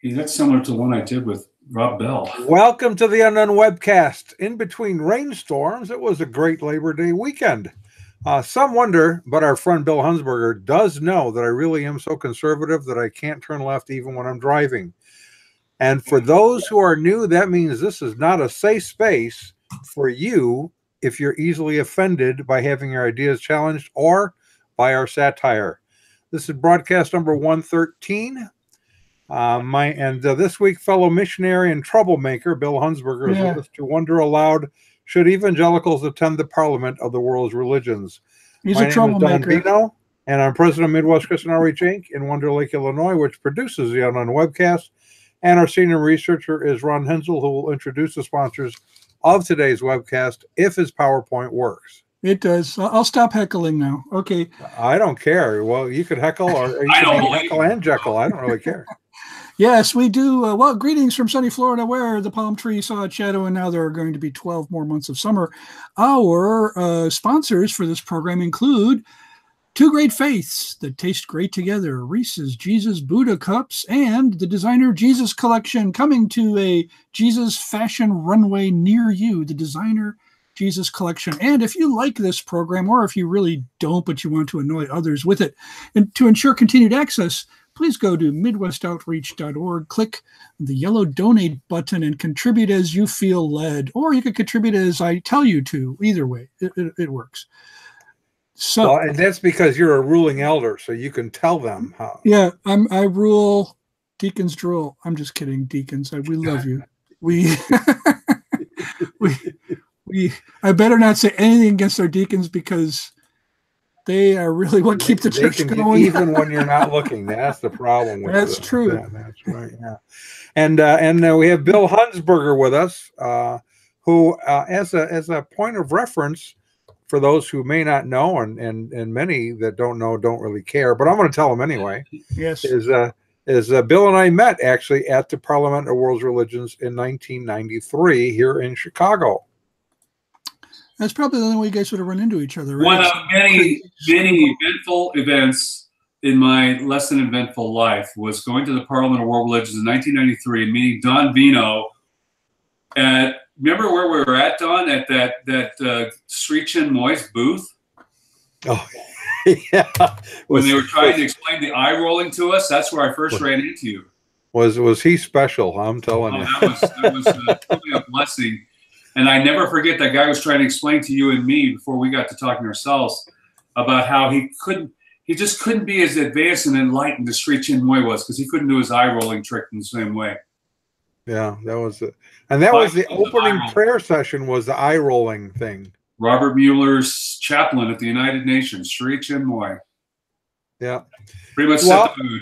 Hey, that's similar to the one I did with Rob Bell. Welcome to the Unknown Webcast. In between rainstorms, it was a great Labor Day weekend. Some wonder, but our friend Bill Honsberger does know that I really am so conservative that I can't turn left even when I'm driving. And for those who are new, that means this is not a safe space for you if you're easily offended by having your ideas challenged or by our satire. This is broadcast number 113. This week, fellow missionary and troublemaker Bill Honsberger is with us to wonder aloud: should evangelicals attend the parliament of the world's religions? He's My a name troublemaker. is Don Bino, and I'm president of Midwest Christian Outreach Inc. in Wonder Lake, Illinois, which produces the Unknown Webcast. And our senior researcher is Ron Hensel, who will introduce the sponsors of today's webcast if his PowerPoint works. It does. I'll stop heckling now. Okay. I don't care. Well, you could heckle, or you can heckle and jekyll. I don't really care. Yes, we do. Well, greetings from sunny Florida, where the palm tree saw its shadow, and now there are going to be 12 more months of summer. Our sponsors for this program include Two Great Faiths that taste great together, Reese's Jesus Buddha Cups, and the Designer Jesus Collection, coming to a Jesus fashion runway near you, the Designer Jesus Collection. And if you like this program, or if you really don't, but you want to annoy others with it, and to ensure continued access, please go to midwestoutreach.org, click the yellow donate button, and contribute as you feel led. Or you can contribute as I tell you to. Either way, it works. So, and that's because you're a ruling elder, so you can tell them how. Yeah, I rule. Deacons drool. I'm just kidding, deacons. We love you. I better not say anything against our deacons, because they are really what keep the church going. Even when you're not looking, that's the problem. That's true. Yeah, that's right. Yeah, and we have Bill Honsberger with us, who, as a point of reference, for those who may not know, and many that don't know don't really care, but I'm going to tell them anyway. Yes, is Bill and I met actually at the Parliament of World Religions in 1993 here in Chicago. That's probably the only way you guys would have run into each other, right? One of many eventful events in my less than eventful life was going to the Parliament of World Religions in 1993 and meeting Don Bino at, remember where we were at, Don? At that Sri Chinmoy's booth? Oh, yeah. When they were trying to explain the eye rolling to us, that's where I first ran into you. Was he special? I'm telling you. That was truly a blessing. And I never forget that guy was trying to explain to you and me before we got to talking ourselves about how he just couldn't be as advanced and enlightened as Sri Chinmoy was, because he couldn't do his eye rolling trick in the same way. Yeah, that was it. And that was the opening prayer session, was the eye rolling thing. Robert Mueller's chaplain at the United Nations, Sri Chinmoy. Yeah. Pretty much set the mood.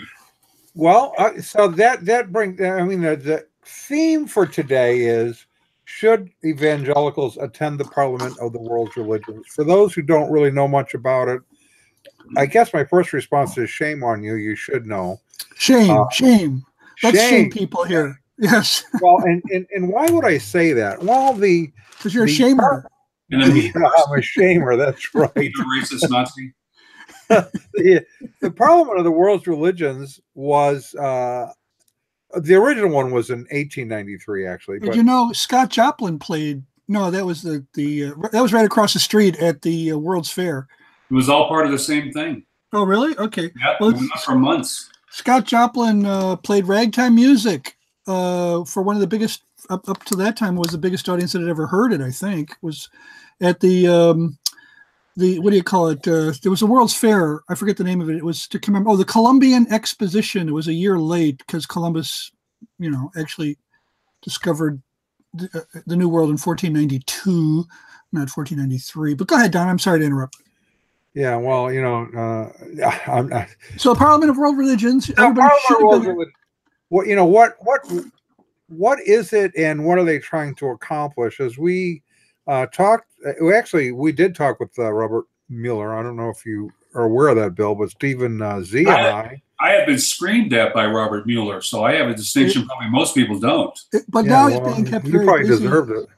Well, so that brings, the theme for today is, should evangelicals attend the Parliament of the World's Religions? For those who don't really know much about it, I guess my first response is shame on you. You should know. Shame. Let's shame people here. Yes. Well, and why would I say that? Well, because you're a shamer. I'm a shamer. That's right. You're a racist Nazi. The Parliament of the World's Religions was the original one was in 1893, actually. But Scott Joplin played. No, that was that was right across the street at the World's Fair. It was all part of the same thing. Oh, really? Okay. Yeah, well, it went on for months. Scott Joplin played ragtime music for one of the biggest, up to that time, was the biggest audience that had ever heard it, I think, was at the what do you call it? There was a World's Fair. I forget the name of it. It was to commemorate. Oh, the Columbian Exposition. It was a year late because Columbus, actually discovered the New World in 1492, not 1493. But go ahead, Don. I'm sorry to interrupt. Yeah, well, So, Parliament of World Religions. What is it, and what are they trying to accomplish? As we talked, we did talk with Robert Mueller. I don't know if you are aware of that, Bill, but Stephen Z and I have been screamed at by Robert Mueller, so I have a distinction probably most people don't. But now he's being kept very busy. You probably deserved it.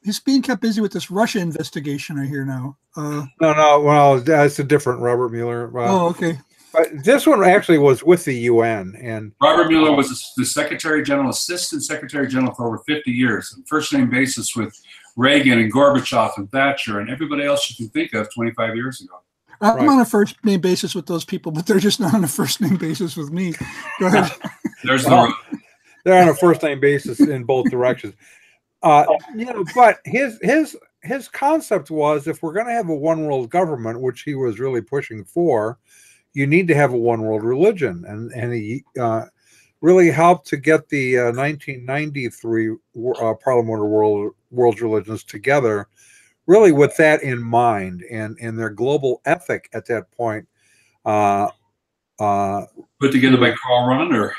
He's being kept busy with this Russia investigation, I hear now. No, well, that's a different Robert Mueller. Oh, okay. But this one actually was with the UN. And Robert Mueller was the Secretary General, Assistant Secretary General for over 50 years, on first name basis with Reagan and Gorbachev and Thatcher and everybody else you can think of 25 years ago. I'm on a first name basis with those people, but they're just not on a first name basis with me. Go ahead. There's the road. They're on a first name basis in both directions. But his concept was, if we're going to have a one world government, which he was really pushing for, you need to have a one world religion. And he really helped to get the 1993 Parliament of World Religions together, really with that in mind, and their global ethic at that point. Put together by Carl Ronder.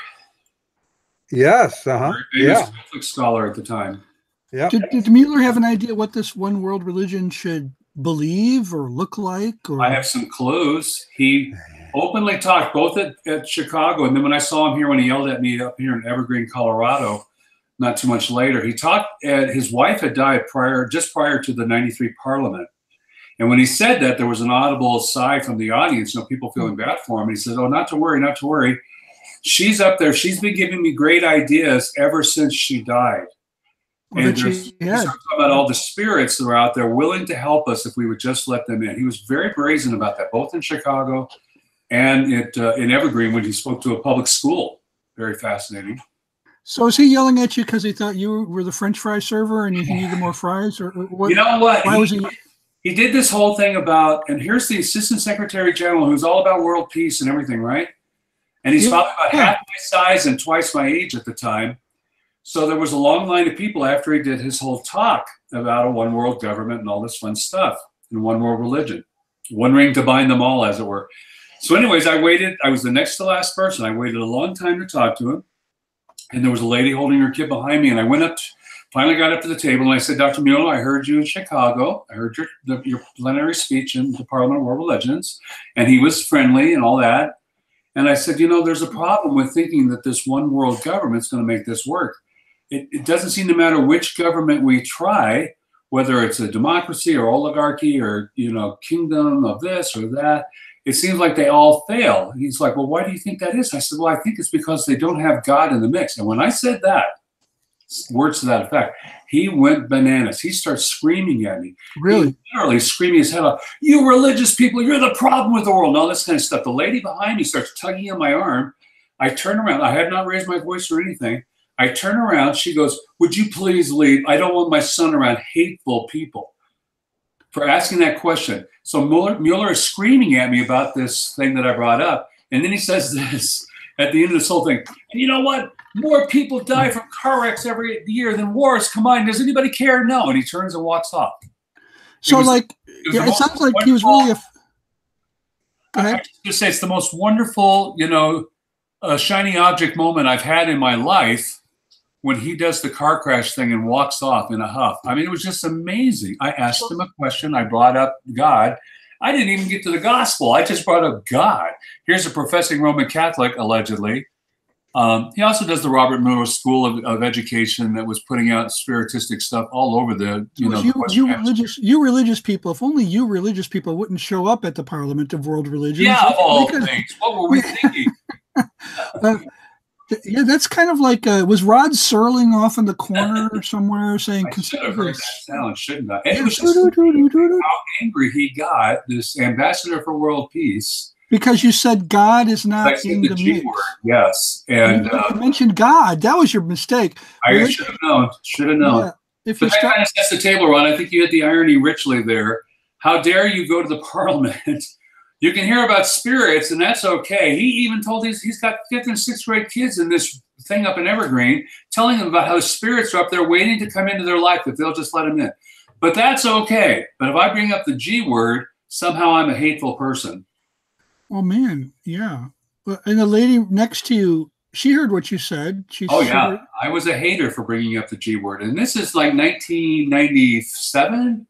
Yes. Very famous Catholic scholar at the time. Yeah. Did Mueller have an idea what this one world religion should believe or look like? Or? I have some clues. He openly talked both at Chicago, and then when I saw him here, when he yelled at me up here in Evergreen, Colorado, not too much later, he talked. His wife had died just prior to the '93 Parliament, and when he said that, there was an audible sigh from the audience. People feeling bad for him. And he said, "Oh, not to worry, not to worry. She's up there. She's been giving me great ideas ever since she died." And he's talking about all the spirits that are out there willing to help us if we would just let them in. He was very brazen about that, both in Chicago and in Evergreen when he spoke to a public school. Very fascinating. So is he yelling at you because he thought you were the French fry server and he needed more fries? Or what? You know what? Why was he? He did this whole thing about, and here's the Assistant Secretary General who's all about world peace and everything, right? And he's probably about half my size and twice my age at the time. So there was a long line of people after he did his whole talk about a one world government and all this fun stuff and one world religion, one ring to bind them all, as it were. So anyways, I waited. I was the next to last person. I waited a long time to talk to him. And there was a lady holding her kid behind me. And I went up, finally got up to the table, and I said, "Dr. Mueller, I heard you in Chicago. I heard your plenary speech in the Parliament of World Religions." And he was friendly and all that. And I said, there's a problem with thinking that this one world government is going to make this work. It doesn't seem to matter which government we try, whether it's a democracy or oligarchy or, kingdom of this or that. It seems like they all fail. And he's like, "Well, why do you think that is?" I said, "Well, I think it's because they don't have God in the mix." And when I said that, words to that effect, he went bananas. He starts screaming at me. Really? He literally screaming his head off. "You religious people, you're the problem with the world," and all this kind of stuff. The lady behind me starts tugging on my arm. I turn around. I had not raised my voice or anything. I turn around. She goes, "Would you please leave? I don't want my son around hateful people," for asking that question. So Mueller is screaming at me about this thing that I brought up. And then he says this at the end of this whole thing. "And you know what? More people die from car wrecks every year than wars combined. Does anybody care? No." And he turns and walks off. So it sounds like he was really Go ahead. I just say it's the most wonderful, shiny object moment I've had in my life when he does the car crash thing and walks off in a huff. I mean, it was just amazing. I asked him a question. I brought up God. I didn't even get to the gospel. I just brought up God. Here's a professing Roman Catholic, allegedly. He also does the Robert Mueller School of Education that was putting out spiritistic stuff all over the, you religious people. If only you religious people wouldn't show up at the Parliament of World Religions. Yeah, of all things. What were we thinking? Yeah, that's kind of like, was Rod Serling off in the corner somewhere saying, I should have heard that sound, shouldn't I? And it was just how angry he got, this ambassador for world peace. Because you said God is not in the mix. Word, yes. And you mentioned God. That was your mistake. I should have known. Should have known. Yeah, but that kind of sets the table, Ron. I think you hit the irony richly there. How dare you go to the Parliament? You can hear about spirits, and that's okay. He even told he's got 5th and 6th grade kids in this thing up in Evergreen, telling them about how the spirits are up there waiting to come into their life if they'll just let them in. But that's okay. But if I bring up the G word, somehow I'm a hateful person. Oh, man, yeah. And the lady next to you, she heard what you said. I was a hater for bringing up the G word. And this is like 1997.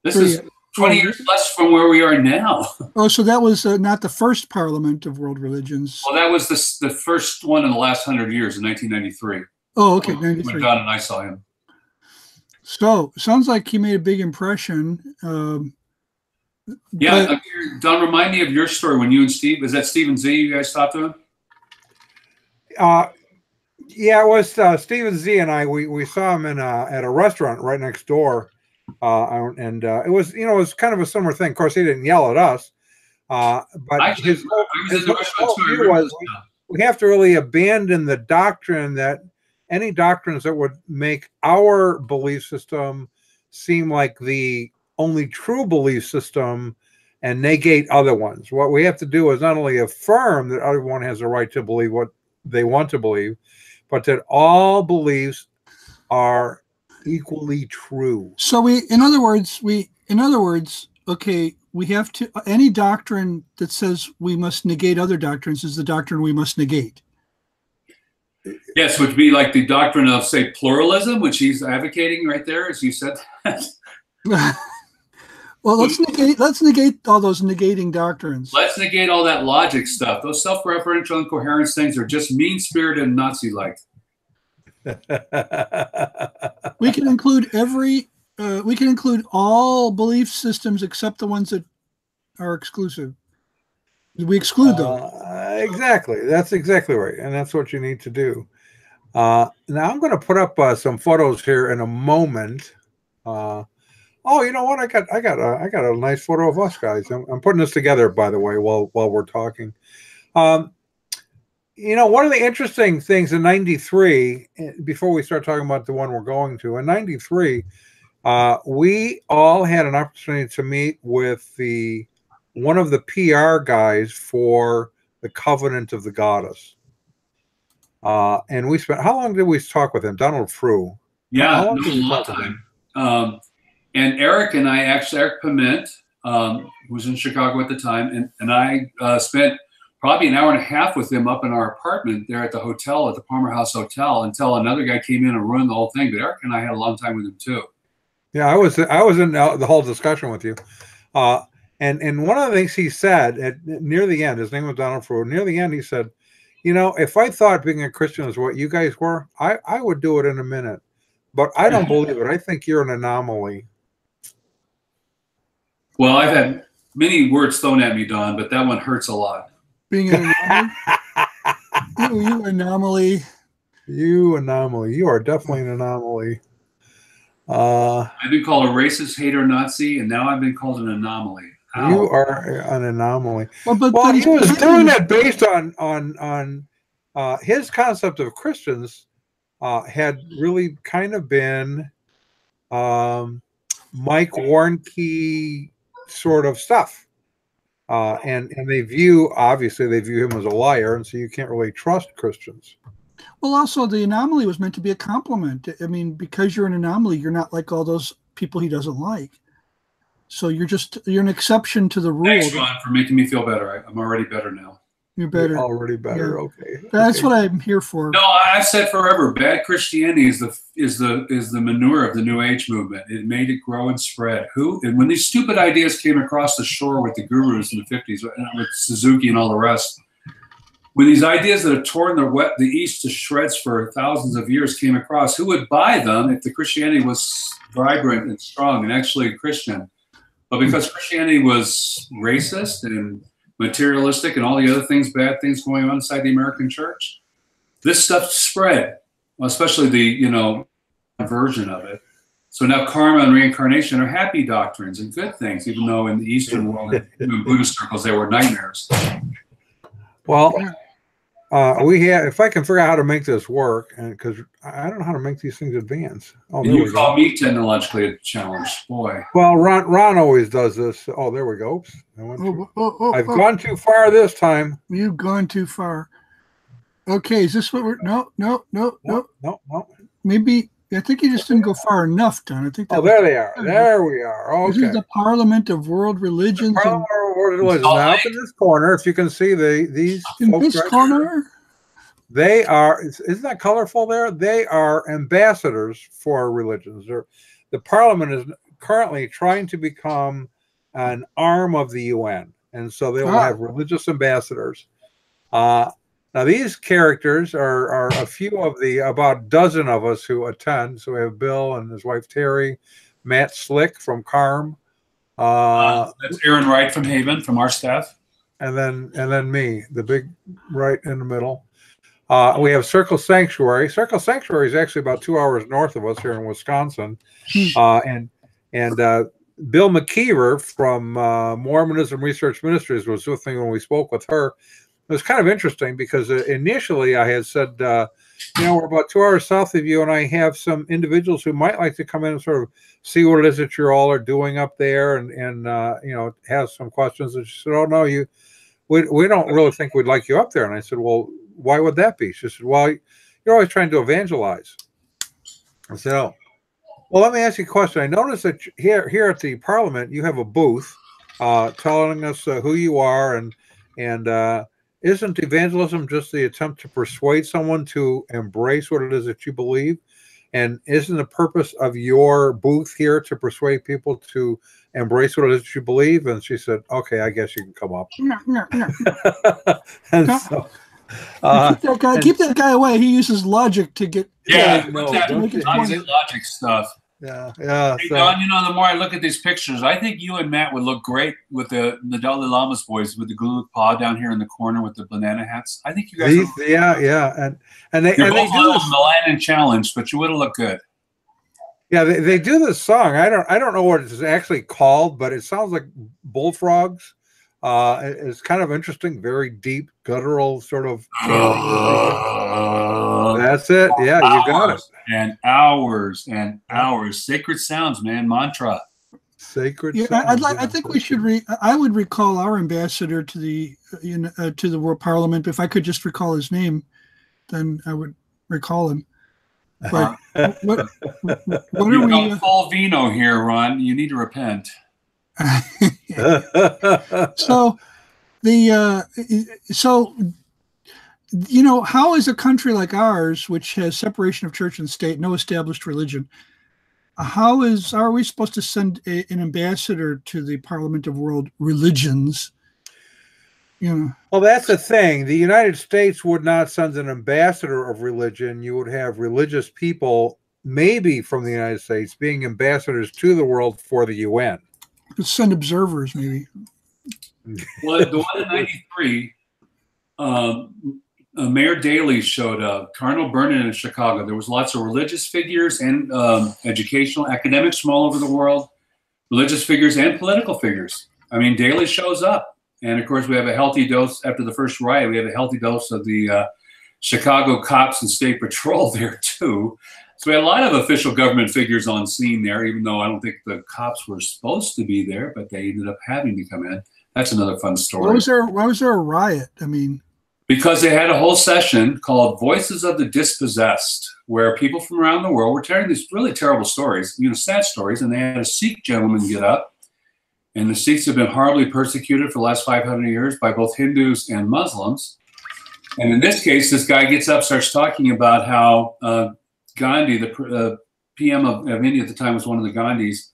This is 20 years less from where we are now. Oh, so that was not the first Parliament of World Religions. Well, that was the first one in the last 100 years in 1993. Oh, okay, 93. When Don and I saw him. So, sounds like he made a big impression. Yeah, Don, remind me of your story when you and Steve, is that Stephen Z you guys talked to him? Yeah, it was Stephen Z and I. We saw him at a restaurant right next door, and it was it was kind of a similar thing. Of course, he didn't yell at us, but Actually, his whole view was we have to really abandon the doctrine that any doctrines that would make our belief system seem like the only true belief system and negate other ones. What we have to do is not only affirm that everyone has a right to believe what they want to believe, but that all beliefs are equally true. So in other words, okay, we have to, any doctrine that says we must negate other doctrines is the doctrine we must negate. Yes, which would be like the doctrine of, say, pluralism, which he's advocating right there, as you said. Well, let's negate all those negating doctrines. Let's negate all that logic stuff. Those self-referential incoherence things are just mean-spirited and Nazi-like. We can include we can include all belief systems except the ones that are exclusive. We exclude those. Exactly. That's exactly right, and that's what you need to do. Now I'm going to put up some photos here in a moment. Oh, you know what? I got a nice photo of us guys. I'm putting this together, by the way, while we're talking. One of the interesting things in '93, before we start talking about the one we're going to, in '93, we all had an opportunity to meet with one of the PR guys for the Covenant of the Goddess. And we spent, how long did we talk with him? Donald Frew. Yeah, a long time. And Eric and I, actually, Eric Piment, who was in Chicago at the time, and I spent probably an hour and a half with him up in our apartment there at the hotel, at the Palmer House Hotel, until another guy came in and ruined the whole thing. But Eric and I had a long time with him too. Yeah, I was in the whole discussion with you. And one of the things he said near the end, his name was Donald Frew, near the end he said, if I thought being a Christian is what you guys were, I would do it in a minute. But I don't believe it. I think you're an anomaly. Well, I've had many words thrown at me, Don, but that one hurts a lot. Being an anomaly? You anomaly. You anomaly. You are definitely an anomaly. I've been called a racist, hater, Nazi, and now I've been called an anomaly. Ow. You are an anomaly. Well, he was doing that based on his concept of Christians had really kind of been Mike Warnke sort of stuff. And they view him as a liar, and so you can't really trust Christians. Well, also the anomaly was meant to be a compliment. I mean, because you're an anomaly, you're not like all those people he doesn't like. So you're an exception to the rule. Thanks, Ron, for making me feel better. I'm already better now. You're better. You're already better. Yeah. Okay. That's what I'm here for. No, I've said forever, bad Christianity is the manure of the New Age movement. It made it grow and spread. And when these stupid ideas came across the shore with the gurus in the 50s, with Suzuki and all the rest, when these ideas that have torn the East to shreds for thousands of years came across, who would buy them if the Christianity was vibrant and strong and actually Christian? But because Christianity was racist and materialistic and all the other things, bad things going on inside the American church, this stuff spread, especially the version of it. So now karma and reincarnation are happy doctrines and good things, even though in the Eastern world, in Buddhist circles, they were nightmares. Well, if I can figure out how to make this work, and because I don't know how to make these things advance. Oh, and you call me technologically challenged, boy. Well, Ron always does this. Oh, there we go. Oops, I've gone too far this time. You've gone too far. Okay, is this what we're? No. Maybe I think you just didn't go far enough, Don. I think. There they are. There we are. Okay. This is the Parliament of World Religions. Parliament of World Religions. Now, up in this corner, if you can see these in folks this corner. They are, isn't that colorful there? They are ambassadors for religions. The Parliament is currently trying to become an arm of the UN. And so they will have religious ambassadors. Now, these characters are a few of the about a dozen of us who attend. So we have Bill and his wife, Terry, Matt Slick from CARM, That's Aaron Wright from Haven, from our staff. And then me, the big right in the middle. We have Circle Sanctuary. Circle Sanctuary is actually about 2 hours north of us here in Wisconsin. And Bill McKeever from Mormonism Research Ministries was with me when we spoke with her. It was kind of interesting because initially I had said, we're about 2 hours south of you, and I have some individuals who might like to come in and sort of see what it is that you all are doing up there, and have some questions. And she said, "Oh no, we don't really think we'd like you up there." And I said, "Well, why would that be?" She said, "Well, you're always trying to evangelize." I said, "Oh, well, let me ask you a question. I noticed that here at the Parliament you have a booth telling us who you are, and isn't evangelism just the attempt to persuade someone to embrace what it is that you believe? And isn't the purpose of your booth here to persuade people to embrace what it is that you believe?" And she said, "Okay, I guess you can come up." And so, keep that guy away. He uses logic to get. Logic stuff. Yeah. Hey, Don, the more I look at these pictures, I think you and Matt would look great with the Dalai Lama's boys with the Guluk Pa down here in the corner with the banana hats. I think you guys. And they do the Milan Challenge, but you would have looked good. Yeah, they do this song. I don't know what it's actually called, but it sounds like bullfrogs. It's kind of interesting, very deep, guttural sort of. That's it. Yeah, you got it. And hours and hours. Sacred sounds, man. Mantra. Sacred. Yeah, sounds, I think we should. I would recall our ambassador to the World Parliament. If I could just recall his name, then I would recall him. But what are we? Full vino here, Ron. You need to repent. How is a country like ours, which has separation of church and state, no established religion, are we supposed to send an ambassador to the Parliament of World Religions? Well, that's the thing. The United States would not send an ambassador of religion. You would have religious people, maybe from the United States, being ambassadors to the world for the UN. Send observers, maybe. Well, the one in '93, Mayor Daley showed up. Cardinal Burnett in Chicago. There was lots of religious figures and educational academics from all over the world, religious figures and political figures. I mean, Daley shows up. And of course, we have a healthy dose after the first riot. We have a healthy dose of the Chicago cops and state patrol there too. So we had a lot of official government figures on scene there, even though I don't think the cops were supposed to be there, but they ended up having to come in. That's another fun story. Why was there a riot? I mean, because they had a whole session called Voices of the Dispossessed, where people from around the world were telling these really terrible stories, sad stories, and they had a Sikh gentleman get up. And the Sikhs have been horribly persecuted for the last 500 years by both Hindus and Muslims. And in this case, this guy gets up, starts talking about how Gandhi, the PM of India at the time, was one of the Gandhis,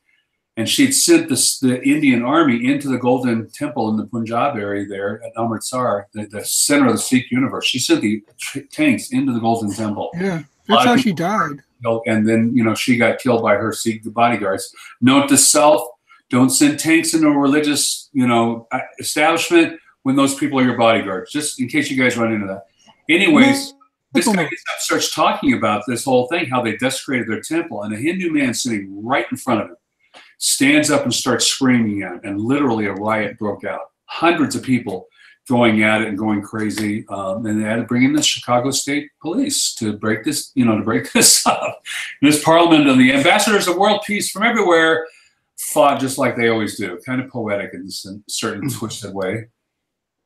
and she'd sent the Indian army into the Golden Temple in the Punjab area there at Amritsar, the center of the Sikh universe. She sent the tanks into the Golden Temple. Yeah, that's how she died. And then, she got killed by her Sikh bodyguards. Note to self, don't send tanks into a religious, establishment when those people are your bodyguards, just in case you guys run into that. Anyways, this guy starts talking about this whole thing, how they desecrated their temple, and a Hindu man sitting right in front of him stands up and starts screaming at him, and literally a riot broke out. Hundreds of people going at it and going crazy, and they had to bring in the Chicago State Police to break this, to break this up. And this Parliament of the ambassadors of world peace from everywhere fought just like they always do, kind of poetic in a certain twisted way.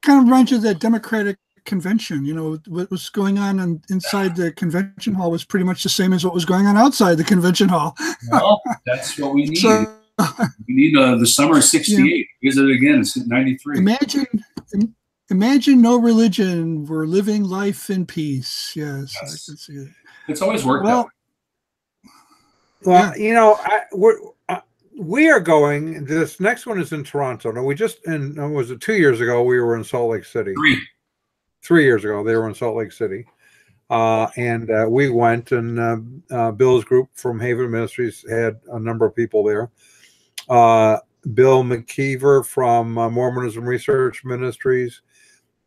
Kind of reminds you of the Democratic Convention. What was going on inside the convention hall was pretty much the same as what was going on outside the convention hall. Well, that's what we need. We need the summer of '68. Visit it again. It's '93. Imagine no religion. We're living life in peace. Yes. I can see it. It's always worked out. Well, we are going. This next one is in Toronto. Now, was it 2 years ago? We were in Salt Lake City. 3 years ago, they were in Salt Lake City, and we went. And Bill's group from Haven Ministries had a number of people there. Bill McKeever from Mormonism Research Ministries,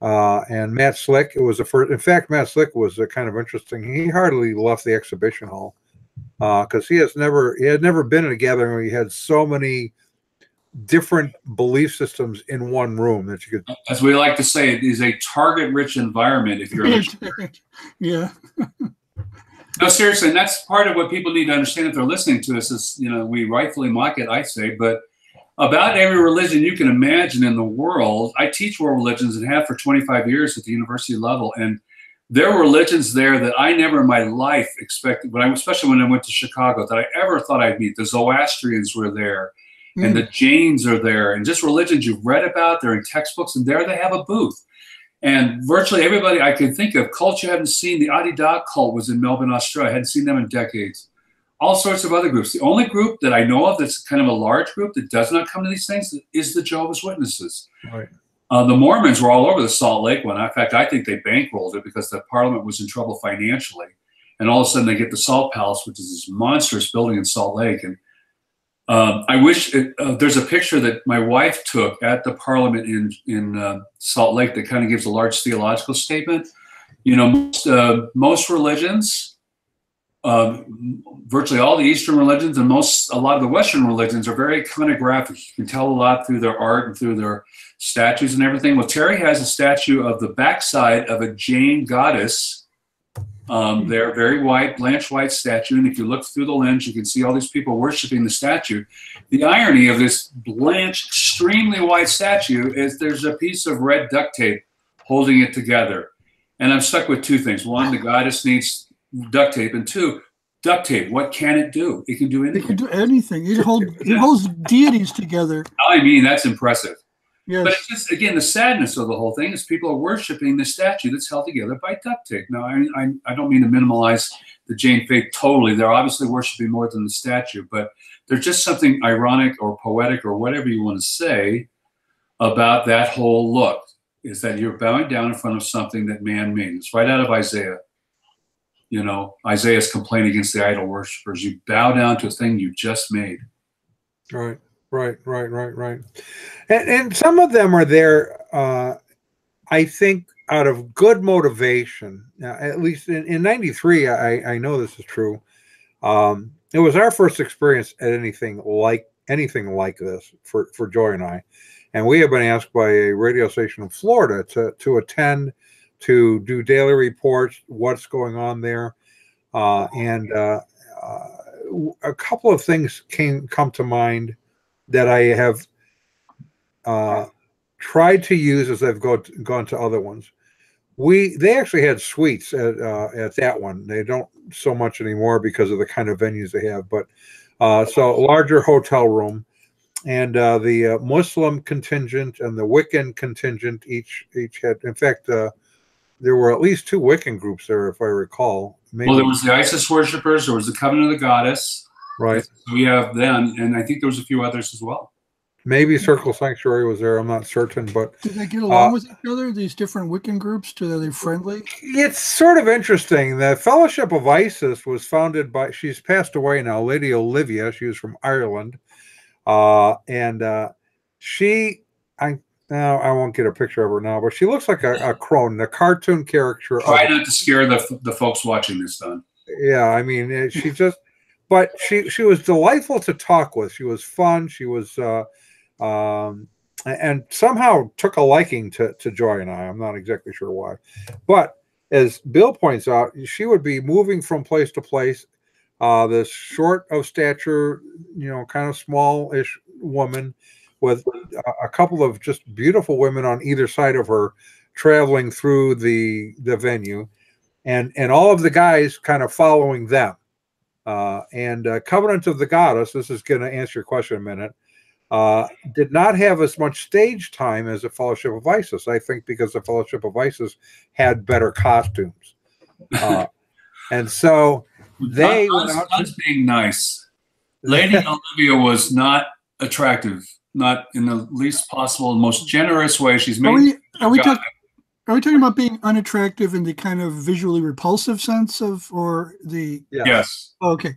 and Matt Slick. It was the first. In fact, Matt Slick was kind of interesting. He hardly left the exhibition hall because he had never been in a gathering where he had so many different belief systems in one room that you could. As we like to say, it is a target-rich environment if you're a missionary. Yeah. No, seriously, and that's part of what people need to understand if they're listening to us. Is, you know, we rightfully mock it, I say, but about every religion you can imagine in the world. I teach world religions and have for 25 years at the university level, and there were religions there that I never in my life expected, especially when I went to Chicago, that I ever thought I'd meet. The Zoroastrians were there, and the Jains are there, and just religions you've read about. They're in textbooks, and there they have a booth. And virtually everybody I can think of, cults you haven't seen. The Adi Da cult was in Melbourne, Australia. I hadn't seen them in decades. All sorts of other groups. The only group that I know of that's kind of a large group that does not come to these things is the Jehovah's Witnesses. Right. The Mormons were all over the Salt Lake one. In fact, I think they bankrolled it because the Parliament was in trouble financially. And all of a sudden they get the Salt Palace, which is this monstrous building in Salt Lake. And I wish there's a picture that my wife took at the Parliament in Salt Lake that kind of gives a large theological statement. You know, most religions, virtually all the Eastern religions and a lot of the Western religions are very iconographic. You can tell a lot through their art and through their statues and everything. Well, Terry has a statue of the backside of a Jain goddess. They're very white, blanched white statue, and if you look through the lens, you can see all these people worshiping the statue. The irony of this blanched, extremely white statue is there's a piece of red duct tape holding it together. And I'm stuck with two things. One, the goddess needs duct tape, and two, duct tape. What can it do? It can do anything. It can do anything. It holds deities together. I mean, that's impressive. Yes. But it's just, again, the sadness of the whole thing is people are worshiping the statue that's held together by duct tape. Now, I don't mean to minimize the Jain faith totally. They're obviously worshiping more than the statue, but there's just something ironic or poetic or whatever you want to say about that whole look, is that you're bowing down in front of something that man made. It's right out of Isaiah. You know, Isaiah's complaint against the idol worshipers. You bow down to a thing you just made. Right. And some of them are there, I think, out of good motivation. At least in 93, I know this is true. It was our first experience at anything like this for Joy and I. And we have been asked by a radio station in Florida to attend, to do daily reports, what's going on there. And a couple of things come to mind that I have tried to use as I've gone to other ones. They actually had suites at that one. They don't so much anymore because of the kind of venues they have. But so a larger hotel room, and the Muslim contingent and the Wiccan contingent each had. In fact, there were at least two Wiccan groups there, if I recall. Maybe. Well, there was the Isis worshippers. There was the Covenant of the Goddess. Right. So we have them, and I think there was a few others as well. Maybe Circle Sanctuary was there. I'm not certain, but did they get along with each other? These different Wiccan groups, are they friendly? It's sort of interesting. The Fellowship of Isis was founded by. She's passed away now, Lady Olivia. She was from Ireland, and she. I won't get a picture of her now, but she looks like a crone, the cartoon character. Try not to scare the folks watching this, Don. Yeah, I mean, she just. But she was delightful to talk with. She was fun. She was, and somehow took a liking to Joy and I. I'm not exactly sure why. But as Bill points out, she would be moving from place to place. This short of stature, kind of small-ish woman with a couple of just beautiful women on either side of her traveling through the venue, and all of the guys kind of following them. And Covenant of the Goddess, this is going to answer your question in a minute, did not have as much stage time as the Fellowship of Isis, I think, because the Fellowship of Isis had better costumes. And so they went out to being nice. Lady Olivia was not attractive, not in the least possible, most generous way. She's made. Are we talking about being unattractive in the kind of visually repulsive sense or the? Yes. Oh, okay.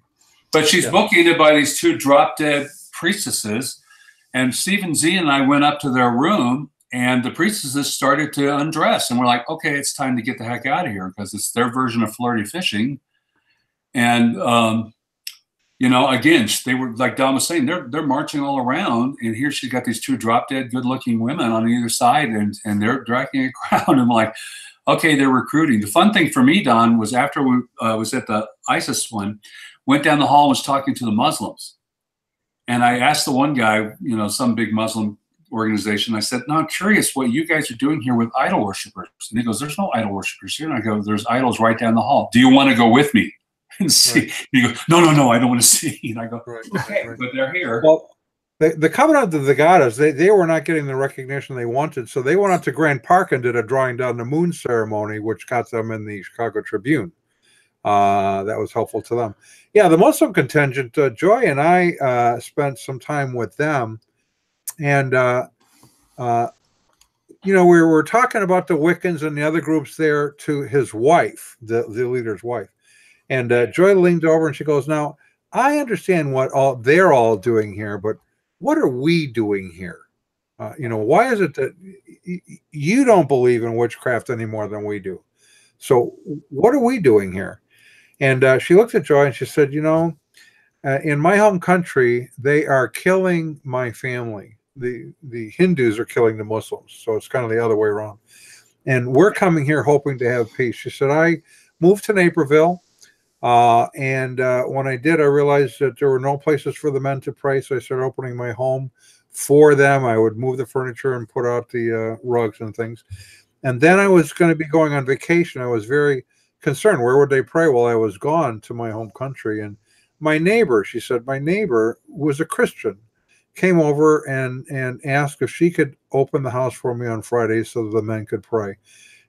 But she's bookended by these two drop-dead priestesses, And Stephen Z and I went up to their room, and the priestesses started to undress. And we're like, okay, it's time to get the heck out of here, because it's their version of flirty fishing. And, you know, again, they were, like Don was saying, they're marching all around. And here she's got these two drop dead good looking women on either side, and they're dragging a crowd. And I'm like, okay, they're recruiting. The fun thing for me, Don, was after we was at the ISIS one, went down the hall and was talking to the Muslims. And I asked the one guy, you know, some big Muslim organization, I said, no, I'm curious what you guys are doing here with idol worshipers. And he goes, there's no idol worshipers here. And I go, there's idols right down the hall. Do you want to go with me and see? Right. He goes, no, I don't want to see. And I go, okay, but they're here. Well, the Covenant of the Goddess, they were not getting the recognition they wanted, so they went out to Grand Park and did a drawing down the moon ceremony, which got them in the Chicago Tribune. That was helpful to them. Yeah, the Muslim contingent, Joy and I spent some time with them, and you know, we were talking about the Wiccans and the other groups there to his wife, the leader's wife, and Joy leaned over and she goes, now, I understand what they're all doing here, but what are we doing here? You know, why is it that you don't believe in witchcraft any more than we do? So what are we doing here? And she looked at Joy and she said, you know, in my home country, they are killing my family. The Hindus are killing the Muslims. So it's kind of the other way around. And we're coming here hoping to have peace. She said, I moved to Naperville. And when I did, I realized that there were no places for the men to pray. So I started opening my home for them. I would move the furniture and put out the rugs and things. And then I was going to be going on vacation. I was very concerned. Where would they pray? Well, I was gone to my home country. And my neighbor, she said, my neighbor was a Christian, came over and asked if she could open the house for me on Fridays so the men could pray.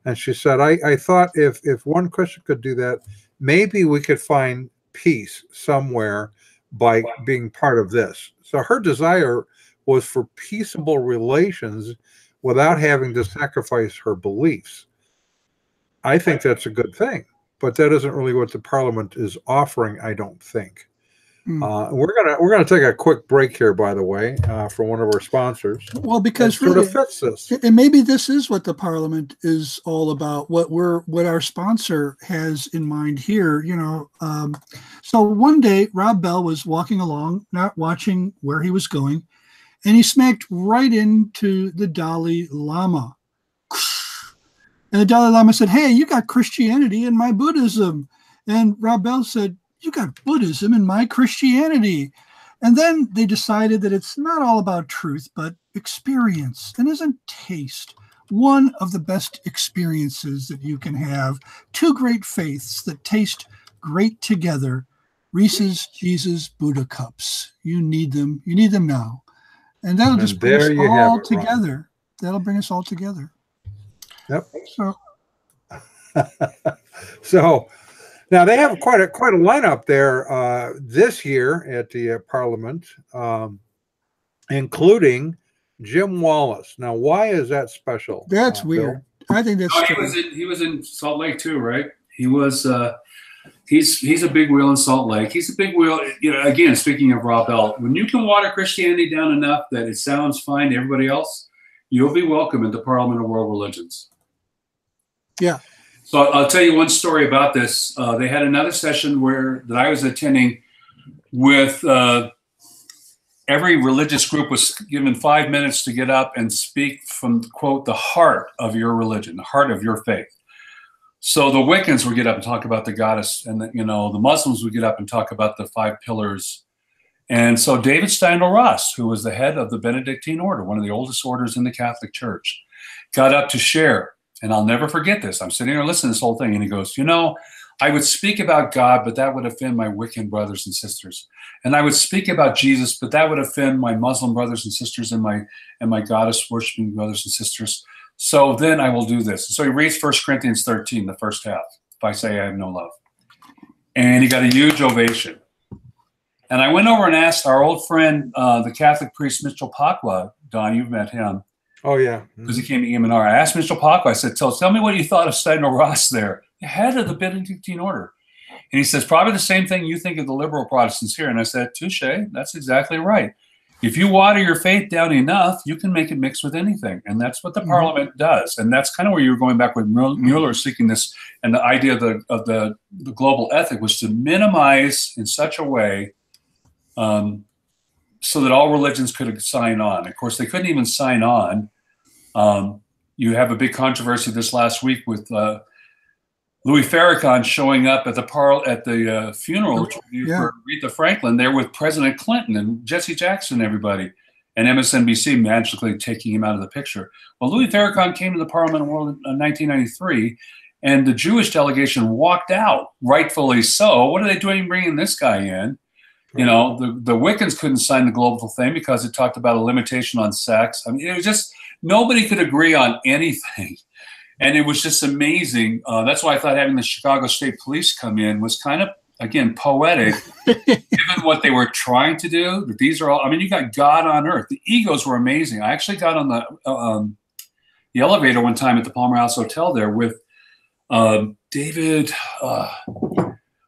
And she said, I thought if one Christian could do that, maybe we could find peace somewhere by being part of this. So her desire was for peaceable relations without having to sacrifice her beliefs. I think that's a good thing, but that isn't really what the Parliament is offering, I don't think. We're gonna take a quick break here, by the way, for one of our sponsors. Well, because sort of fits this, and maybe this is what the Parliament is all about. What our sponsor has in mind here, you know. So one day, Rob Bell was walking along, not watching where he was going, and he smacked right into the Dalai Lama. And the Dalai Lama said, "Hey, you got Christianity and my Buddhism," and Rob Bell said, "You got Buddhism and my Christianity." And then they decided that it's not all about truth, but experience. And isn't taste one of the best experiences that you can have? Two great faiths that taste great together. Reese's, Jesus, Buddha cups. You need them. You need them now. And that'll just bring us all together. That'll bring us all together. Yep. So now they have quite a lineup there this year at the Parliament, including Jim Wallace. Now, why is that special? That's weird. Bill? I think that's. He was in Salt Lake too, right? He was. He's a big wheel in Salt Lake. He's a big wheel. You know, again, speaking of Rob Bell, when you can water Christianity down enough that it sounds fine to everybody else, you'll be welcome at the Parliament of World Religions. Yeah. So I'll tell you one story about this. They had another session that I was attending with every religious group was given 5 minutes to get up and speak from, quote, the heart of your religion, the heart of your faith. So the Wiccans would get up and talk about the goddess, and the Muslims would get up and talk about the 5 pillars. And so David Steindl Ross, who was the head of the Benedictine order, one of the oldest orders in the Catholic Church, got up to share. And I'll never forget this. I'm sitting here listening to this whole thing, and he goes, I would speak about God, but that would offend my Wiccan brothers and sisters. And I would speak about Jesus, but that would offend my Muslim brothers and sisters and my goddess worshiping brothers and sisters. So then I will do this. So he reads 1 Corinthians 13, the first half. If I say I have no love. And he got a huge ovation. And I went over and asked our old friend, the Catholic priest, Mitchell Pakwa. Don, you've met him. Oh, yeah. Because he came to EMNR. I asked Mitchell Pakwa, I said, tell me what you thought of Steindl Ross there, the head of the Benedictine order. And he says, probably the same thing you think of the liberal Protestants here. And I said, touche, that's exactly right. if you water your faith down enough, you can make it mix with anything. And that's what the Parliament does. And that's kind of where you were going back with Mueller seeking this. And the idea of the global ethic was to minimize in such a way so that all religions could sign on. Of course, they couldn't even sign on. You have a big controversy this last week with Louis Farrakhan showing up at the funeral for Aretha Franklin there with President Clinton and Jesse Jackson and everybody, and MSNBC magically taking him out of the picture. Well, Louis Farrakhan came to the Parliament of the World in 1993, and the Jewish delegation walked out, rightfully so. What are they doing bringing this guy in? You know, the Wiccans couldn't sign the global thing because it talked about a limitation on sex. I mean, it was just, nobody could agree on anything. And it was just amazing. That's why I thought having the Chicago State Police come in was kind of, again, poetic, given what they were trying to do. But these are all, I mean, you got God on earth. The egos were amazing. I actually got on the elevator one time at the Palmer House Hotel there with David,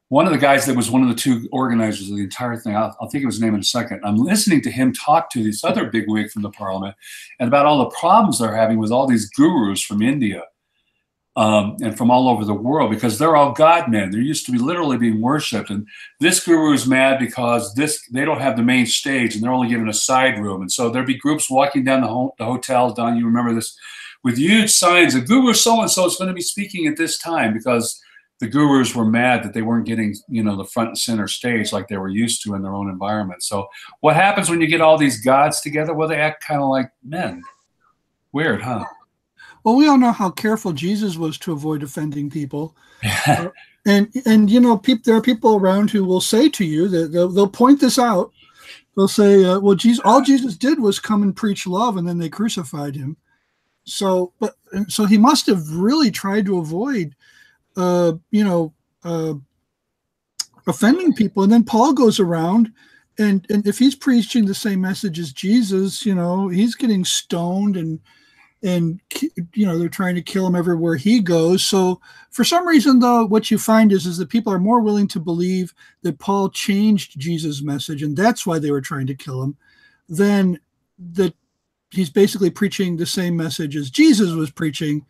one of the guys that was one of the two organizers of the entire thing. I'll think of his name in a second. I'm listening to him talk to this other bigwig from the Parliament and about all the problems they're having with all these gurus from India. And from all over the world, because they're all God men. They're used to be literally being worshipped. And this guru is mad because they don't have the main stage and they're only given a side room. And so there'd be groups walking down the hotels, Don, you remember this, with huge signs, the guru so-and-so is going to be speaking at this time, because the gurus were mad that they weren't getting, the front and center stage like they were used to in their own environment. So what happens when you get all these gods together? Well, they act kind of like men. Weird, huh? Well, we all know how careful Jesus was to avoid offending people. And there are people around who will say to you that they'll point this out. They'll say, well, all Jesus did was come and preach love, and then they crucified him. So he must have really tried to avoid, offending people. And then Paul goes around, and if he's preaching the same message as Jesus, he's getting stoned and they're trying to kill him everywhere he goes. So for some reason, though, what you find is that people are more willing to believe that Paul changed Jesus' message, and that's why they were trying to kill him, than that he's basically preaching the same message as Jesus was preaching,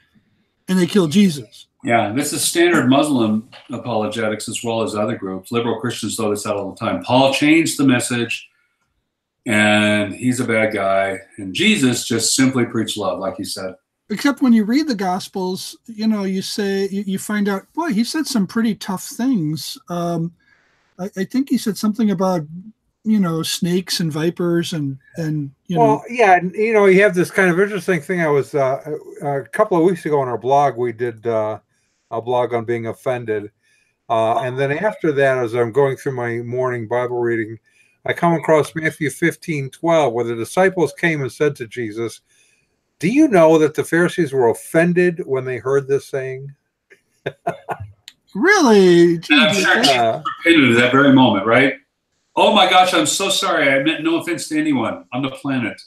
and they killed Jesus. Yeah, this is standard Muslim apologetics as well as other groups. Liberal Christians throw this out all the time. Paul changed the message, and he's a bad guy, and Jesus just simply preached love, like you said. Except when you read the Gospels, you find out, boy, he said some pretty tough things. I think he said something about, snakes and vipers and Well, yeah, and you have this kind of interesting thing. I was a couple of weeks ago on our blog, we did a blog on being offended, and then after that, as I'm going through my morning Bible reading, I come across Matthew 15:12, where the disciples came and said to Jesus, "Do you know that the Pharisees were offended when they heard this saying?" Really? I'm sure Jesus repented at that very moment, right? Oh my gosh, I'm so sorry. I meant no offense to anyone on the planet.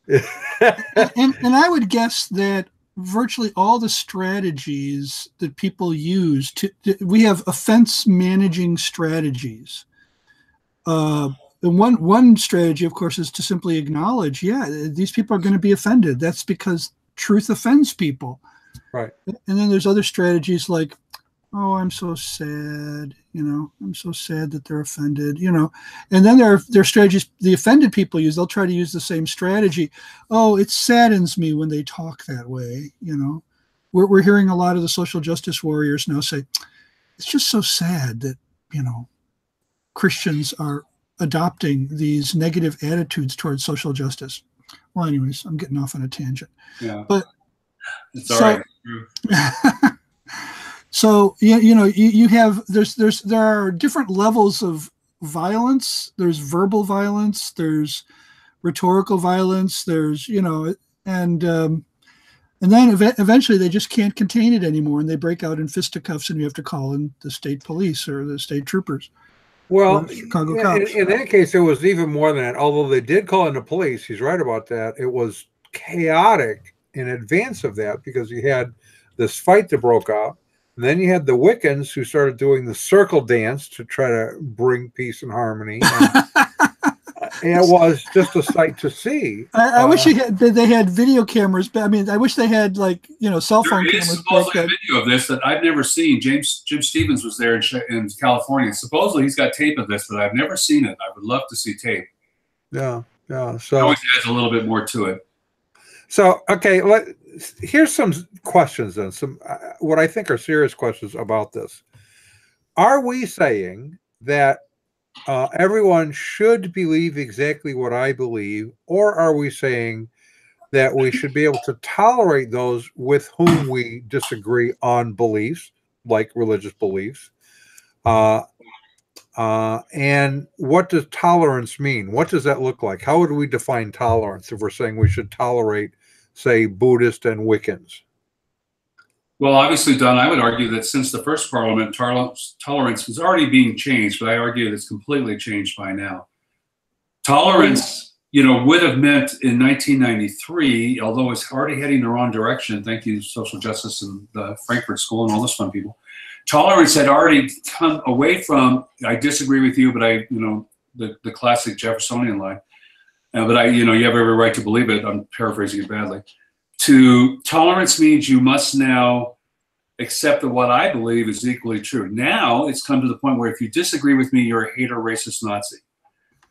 and I would guess that virtually all the strategies that people use we have offense managing strategies. And one strategy, of course, is to simply acknowledge, these people are going to be offended. That's because truth offends people. Right. And then there's other strategies like, oh, I'm so sad, I'm so sad that they're offended, And then there are strategies the offended people use. They'll try to use the same strategy. Oh, it saddens me when they talk that way, We're hearing a lot of the social justice warriors now say, it's just so sad that, Christians are adopting these negative attitudes towards social justice. Well, anyways, I'm getting off on a tangent. Yeah. But it's all right. So you have there are different levels of violence. There's verbal violence. There's rhetorical violence. There's and then eventually they just can't contain it anymore, and they break out in fisticuffs, and you have to call in the state police or the state troopers. Well, Chicago cops. In that case, it was even more than that. Although they did call in the police, he's right about that. It was chaotic in advance of that, because you had this fight that broke out. And then you had the Wiccans who started doing the circle dance to try to bring peace and harmony. And it was just a sight to see. I wish they had video cameras, but I mean, I wish they had like, cell phone There cameras. is supposedly a video of this that I've never seen. Jim Stevens was there in California. Supposedly he's got tape of this, but I've never seen it. I would love to see tape. Yeah. So it always adds a little bit more to it. So, okay, here's some questions then. Some what I think are serious questions about this. Are we saying that everyone should believe exactly what I believe, or are we saying that we should be able to tolerate those with whom we disagree on beliefs, like religious beliefs? And what does tolerance mean? What does that look like? How would we define tolerance if we're saying we should tolerate, say, Buddhists and Wiccans? Well, obviously, Don, I would argue that since the first Parliament, tolerance was already being changed, but I argue that it's completely changed by now. Tolerance, would have meant in 1993, although it's already heading the wrong direction, thank you, social justice and the Frankfurt School and all those fun people, tolerance had already come away from, I disagree with you, but the classic Jeffersonian line, but you have every right to believe it, I'm paraphrasing it badly. To tolerance means you must now accept that what I believe is equally true. Now it's come to the point where if you disagree with me, you're a hater, racist, Nazi.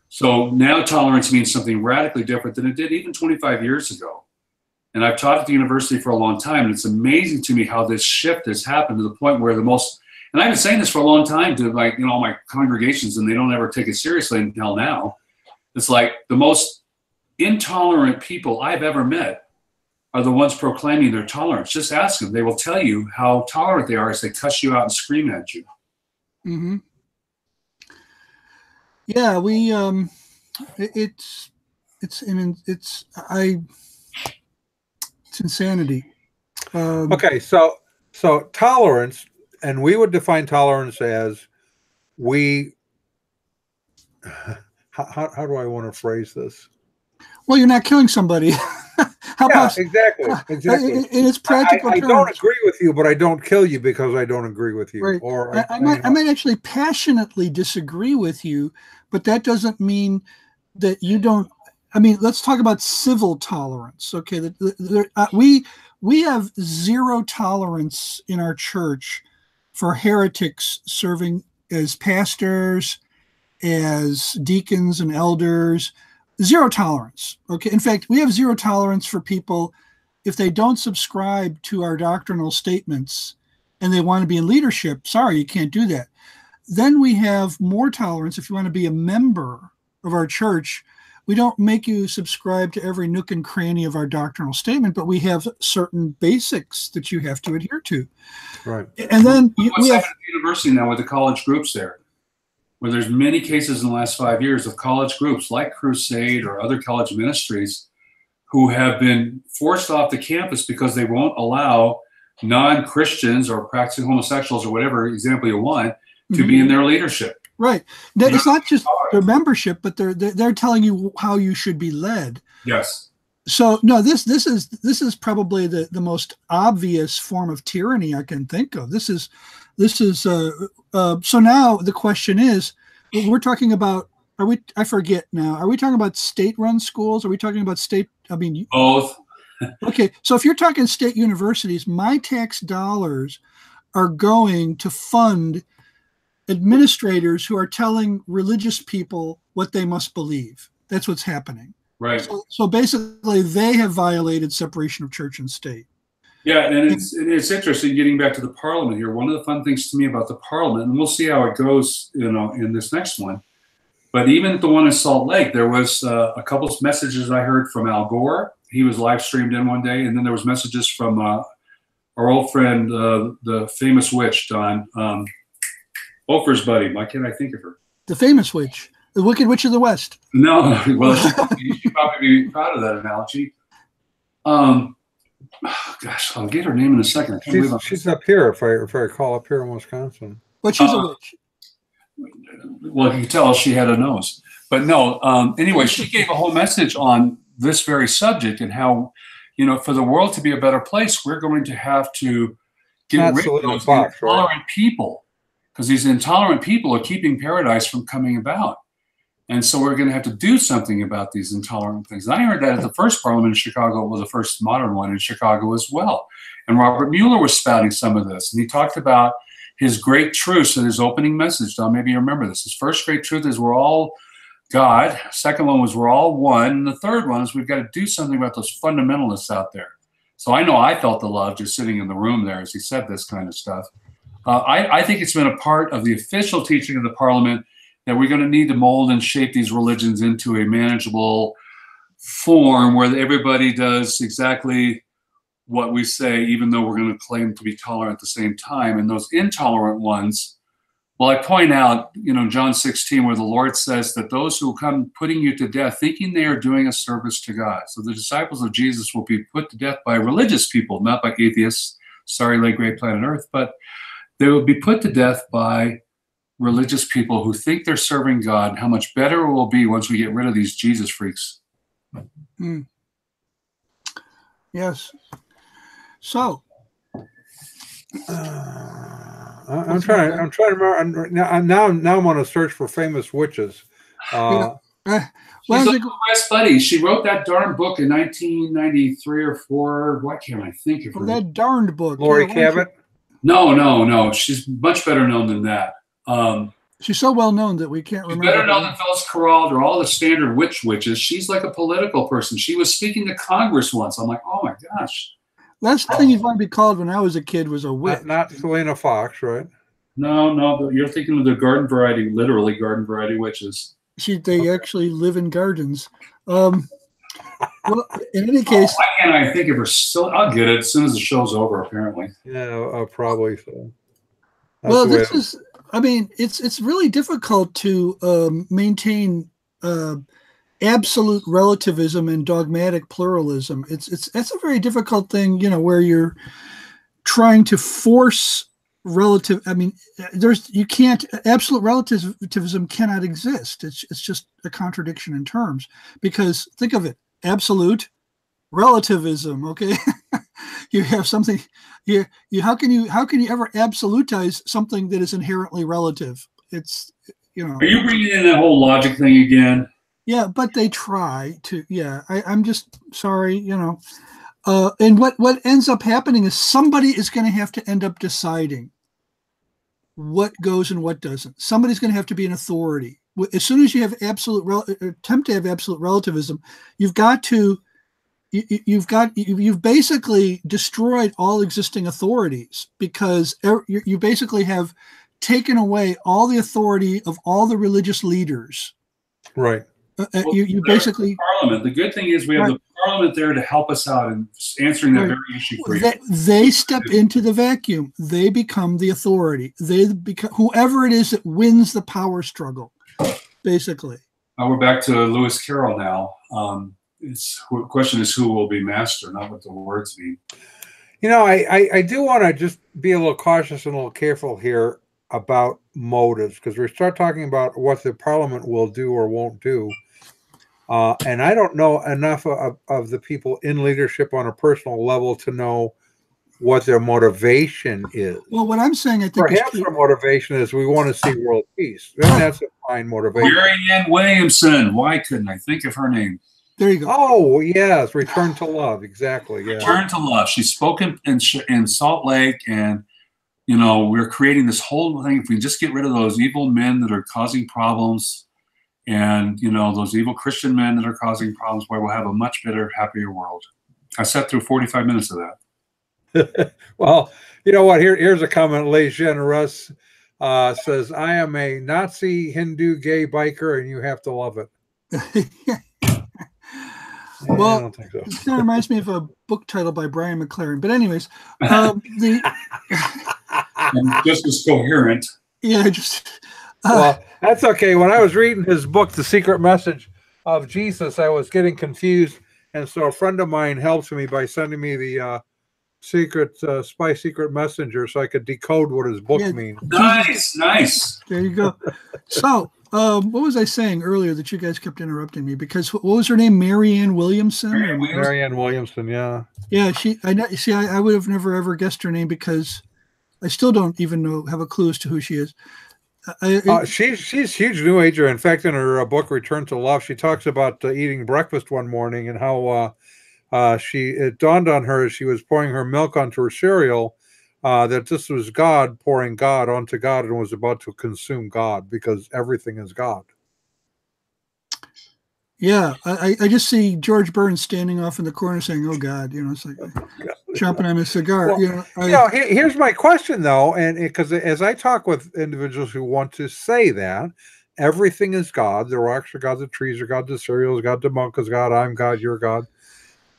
So now tolerance means something radically different than it did even 25 years ago. And I've taught at the university for a long time, and it's amazing to me how this shift has happened to the point where and I've been saying this for a long time to all my congregations, and they don't ever take it seriously until now. It's like the most intolerant people I've ever met are the ones proclaiming their tolerance. Just ask them. They will tell you how tolerant they are as they cuss you out and scream at you. Mm-hmm. Yeah, it's insanity. Okay, so tolerance, and we would define tolerance as how do I want to phrase this? Well, you're not killing somebody. Exactly. In its practical terms. I don't agree with you, but I don't kill you because I don't agree with you. Right. Or I might actually passionately disagree with you, but that doesn't mean that you don't. I mean, let's talk about civil tolerance. Okay, we have zero tolerance in our church for heretics serving as pastors, as deacons and elders. Zero tolerance. Okay. In fact, we have zero tolerance for people if they don't subscribe to our doctrinal statements and they want to be in leadership. Sorry, you can't do that. Then we have more tolerance if you want to be a member of our church. We don't make you subscribe to every nook and cranny of our doctrinal statement, but we have certain basics that you have to adhere to. Right. And then we have at the university now with the college groups there, where there's many cases in the last 5 years of college groups like Crusade or other college ministries who have been forced off the campus because they won't allow non-Christians or practicing homosexuals or whatever example you want to be in their leadership. Right. It's not just their membership, but they're telling you how you should be led. Yes. So no, this is probably the most obvious form of tyranny I can think of. So now the question is, we're talking about, I forget now, are we talking about state-run schools? Are we talking about both. Okay, so if you're talking state universities, my tax dollars are going to fund administrators who are telling religious people what they must believe. That's what's happening. Right. So basically, they have violated separation of church and state. Yeah, and it's interesting getting back to the Parliament here. One of the fun things to me about the Parliament, and we'll see how it goes, in this next one. But even at the one in Salt Lake, there was a couple of messages I heard from Al Gore. He was live streamed in one day, and then there was messages from our old friend, the famous witch, Don, Oprah's buddy. Why can't I think of her? The famous witch, the Wicked Witch of the West. No, well, you should probably be proud of that analogy. Gosh, I'll get her name in a second. She's up here, if I recall, up here in Wisconsin. But she's a witch. Well, you can tell she had a nose. But no, anyway, she gave a whole message on this very subject and how, for the world to be a better place, we're going to have to get rid of those intolerant people, because these intolerant people are keeping paradise from coming about. And so we're going to have to do something about these intolerant things. And I heard that at the first parliament in Chicago, well, the first modern one in Chicago as well. And Robert Mueller was spouting some of this. And he talked about his great truths in his opening message. Don, maybe you remember this. His first great truth is we're all God. Second one was we're all one. And the third one is we've got to do something about those fundamentalists out there. So I know I felt the love just sitting in the room there as he said this kind of stuff. I think it's been a part of the official teaching of the parliament that we're going to need to mold and shape these religions into a manageable form where everybody does exactly what we say, even though we're going to claim to be tolerant at the same time. And those intolerant ones, well, I point out, John 16, where the Lord says that those who come putting you to death, thinking they are doing a service to God. So the disciples of Jesus will be put to death by religious people, not by atheists. Sorry, late great planet Earth, but they will be put to death by religious people who think they're serving God, and how much better it will be once we get rid of these Jesus freaks. Yes. So I'm trying to remember. Now I'm on a search for famous witches. She's like my best buddy. She wrote that darn book in 1993 or 4. Why can't I think of her? That darned book. Lori Cabot? No. She's much better known than that. She's so well known that we can't remember. Better known than Phyllis Corral or all the standard witches. She's like a political person. She was speaking to Congress once. I'm like, oh my gosh. Last thing you'd want to be called when I was a kid was a witch. Not Selena Fox, right? No, you're thinking of the garden variety, literally garden variety witches. They actually live in gardens. Well, in any case, why can't I think of her? I'll get it as soon as the show's over. Apparently, yeah, probably so. Well, this is. I mean, it's really difficult to maintain absolute relativism and dogmatic pluralism. That's a very difficult thing, where you're trying to force relative. I mean, absolute relativism cannot exist. It's just a contradiction in terms, because think of it, absolute relativism. Okay, you have something. How can you ever absolutize something that is inherently relative? It's Are you bringing in that whole logic thing again? Yeah, but they try to. Yeah, I'm just sorry, And what ends up happening is somebody is going to have to end up deciding what goes and what doesn't. Somebody's going to have to be an authority. As soon as you have attempt to have absolute relativism, you've basically destroyed all existing authorities, because you basically have taken away all the authority of all the religious leaders. Right. You basically Parliament. The good thing is we have the Parliament there to help us out in answering that very issue for you. They step into the vacuum. They become the authority. They become whoever it is that wins the power struggle, basically. We're back to Lewis Carroll now. The question is who will be master, not what the words mean. I do want to just be a little cautious and a little careful here about motives, because we start talking about what the Parliament will do or won't do. And I don't know enough of the people in leadership on a personal level to know what their motivation is. Well, what I'm saying, I think perhaps their motivation is we want to see world peace. Then that's a fine motivation. Marianne Williamson. Why couldn't I think of her name? There you go. Oh, yes. Return to love. Exactly. Yeah. Return to love. She spoke in Salt Lake, and, we're creating this whole thing. If we just get rid of those evil men that are causing problems, and, those evil Christian men that are causing problems, we'll have a much better, happier world. I sat through 45 minutes of that. Well, you know what? Here's a comment. Les Generous says, I am a Nazi Hindu gay biker, and you have to love it. Well, I don't think so. It kind of reminds me of a book title by Brian McLaren. But anyways, just as coherent. Yeah, just... well, that's okay. When I was reading his book, The Secret Message of Jesus, I was getting confused. And so a friend of mine helped me by sending me the spy secret messenger so I could decode what his book means. Nice. There you go. So, what was I saying earlier that you guys kept interrupting me? Because what was her name? Marianne Williamson? Marianne Williamson, yeah. Yeah, I would have never ever guessed her name, because I still don't even have a clue as to who she is. She's huge New Ager. In fact, in her book Return to Love, she talks about eating breakfast one morning and how it dawned on her as she was pouring her milk onto her cereal that this was God pouring God onto God and was about to consume God because everything is God. Yeah, I just see George Burns standing off in the corner saying, "Oh God," it's like chomping on a cigar. Well, here's my question though, and because as I talk with individuals who want to say that everything is God, the rocks are God, the trees are God, the cereal is God, the monk is God, I'm God, you're God.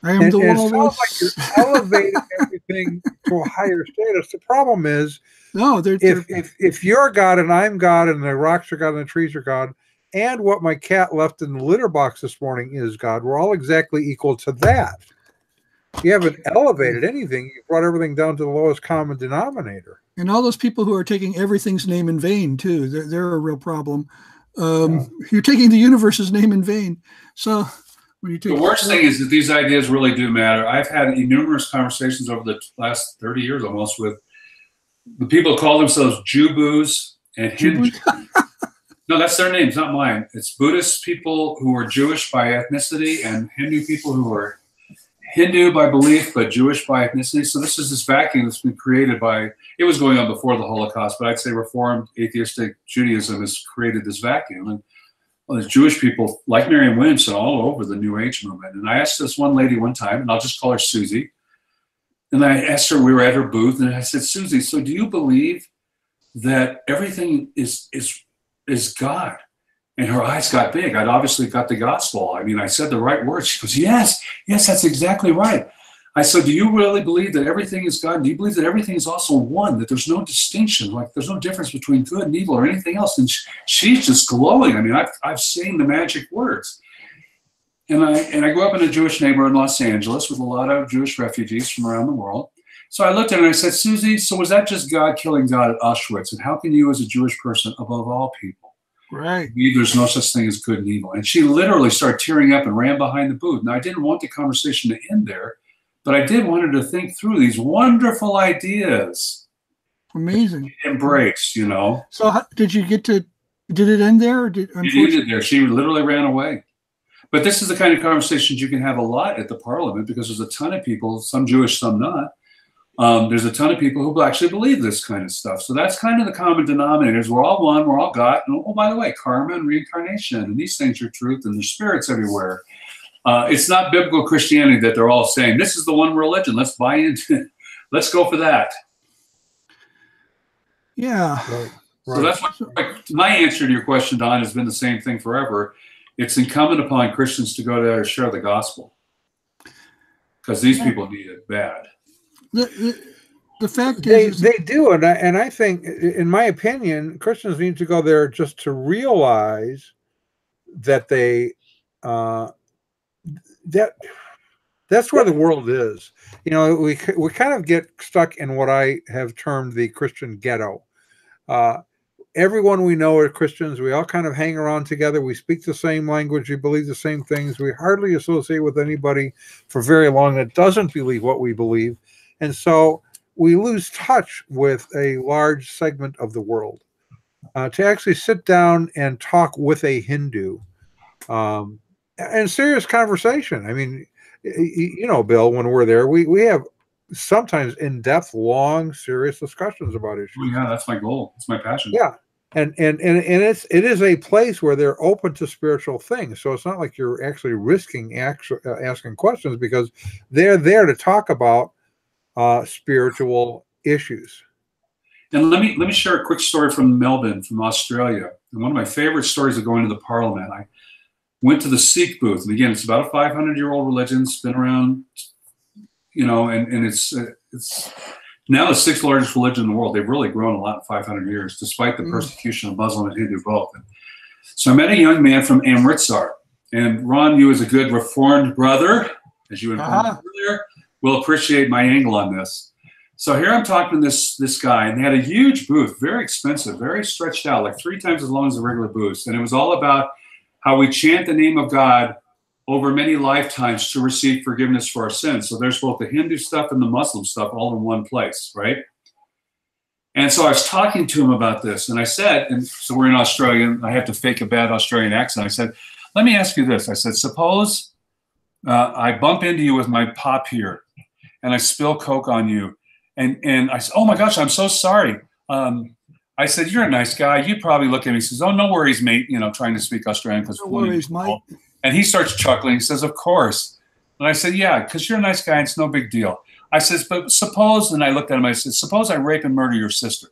I am the walrus. It sounds like you're elevating everything to a higher status. The problem is, if you're God and I'm God and the rocks are God and the trees are God, and what my cat left in the litter box this morning is God, we're all exactly equal to that. You haven't elevated anything. You brought everything down to the lowest common denominator. And all those people who are taking everything's name in vain, too, they're a real problem. You're taking the universe's name in vain. So when you take the worst thing is that these ideas really do matter. I've had numerous conversations over the last 30 years almost with the people who call themselves Jew-boos and Hindu. No, that's their names, not mine. It's Buddhist people who are Jewish by ethnicity and Hindu people who are Hindu by belief, but Jewish by ethnicity. So this is this vacuum that's been created by, it was going on before the Holocaust, but I'd say Reformed atheistic Judaism has created this vacuum. And well, there's Jewish people like Marianne Williamson all over the New Age movement. And I asked this one lady one time, and I'll just call her Susie. And I asked her, we were at her booth, and I said, Susie, so do you believe that everything is God? And her eyes got big. I'd obviously got the gospel. I mean, I said the right words. She goes, yes, that's exactly right. I said, do you really believe that everything is God? Do you believe that everything is also one, that there's no distinction, like there's no difference between good and evil or anything else? And she's just glowing. I mean, I've seen the magic words. And I grew up in a Jewish neighborhood in Los Angeles with a lot of Jewish refugees from around the world. So I looked at her and I said, Susie, so was that just God killing God at Auschwitz? And how can you as a Jewish person, above all people, right, there's no such thing as good and evil? And she literally started tearing up and ran behind the booth. Now, I didn't want the conversation to end there, but I did want her to think through these wonderful ideas. Amazing. Embrace, So did it end there? Or it ended there. She literally ran away. But this is the kind of conversations you can have a lot at the parliament because there's a ton of people, some Jewish, some not. There's a ton of people who actually believe this kind of stuff. So that's kind of the common denominators. We're all one, we're all God. And, oh, by the way, karma and reincarnation, and these things are truth, and there's spirits everywhere. It's not biblical Christianity that they're all saying, this is the one religion, let's buy into it. Let's go for that. Yeah. Right. So that's my answer to your question, Don, has been the same thing forever. It's incumbent upon Christians to go there and share the gospel because these people need it bad. The fact is they do, and I think, in my opinion, Christians need to go there just to realize that that's where the world is. We kind of get stuck in what I have termed the Christian ghetto. Everyone we know are Christians. We all kind of hang around together. We speak the same language. We believe the same things. We hardly associate with anybody for very long that doesn't believe what we believe. And so we lose touch with a large segment of the world. To actually sit down and talk with a Hindu and serious conversation. I mean, Bill, when we're there, we have sometimes in-depth, long, serious discussions about issues. Oh, yeah, that's my goal. It's my passion. Yeah. And it is a place where they're open to spiritual things. So it's not like you're actually risking asking questions because they're there to talk about spiritual issues. And let me share a quick story from Melbourne, from Australia. And one of my favorite stories of going to the parliament, I went to the Sikh booth. And again, it's about a 500-year-old religion. It's been around, and it's now the sixth largest religion in the world. They've really grown a lot in 500 years, despite the persecution of Muslim and Hindu both. And so I met a young man from Amritsar. And Ron, you as a good Reformed brother, as you informed earlier, will appreciate my angle on this. So here I'm talking to this guy, and they had a huge booth, very expensive, very stretched out, like 3 times as long as the regular booths. And it was all about how we chant the name of God over many lifetimes to receive forgiveness for our sins. So there's both the Hindu stuff and the Muslim stuff all in one place, right? And so I was talking to him about this, and I said, and so we're in Australia, and I have to fake a bad Australian accent. I said, let me ask you this. I said, suppose I bump into you with my pop here, and I spill Coke on you. And I said, oh my gosh, I'm so sorry. I said, you're a nice guy. You'd probably look at me. He says, oh, no worries, mate. You know, trying to speak Australian. No worries, Mike. And he starts chuckling. He says, of course. And I said, yeah, because you're a nice guy. And it's no big deal. I says, but suppose, and I looked at him, I said, suppose I rape and murder your sister.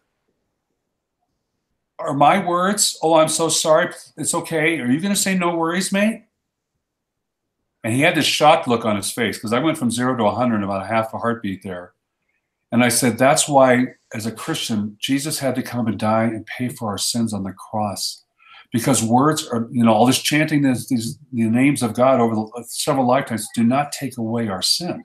Are my words, oh, I'm so sorry, it's okay. Are you going to say no worries, mate? And he had this shocked look on his face because I went from 0 to 100 in about a half a heartbeat there. And I said, that's why, as a Christian, Jesus had to come and die and pay for our sins on the cross. Because words are, you know, all this chanting the names of God over several lifetimes do not take away our sin.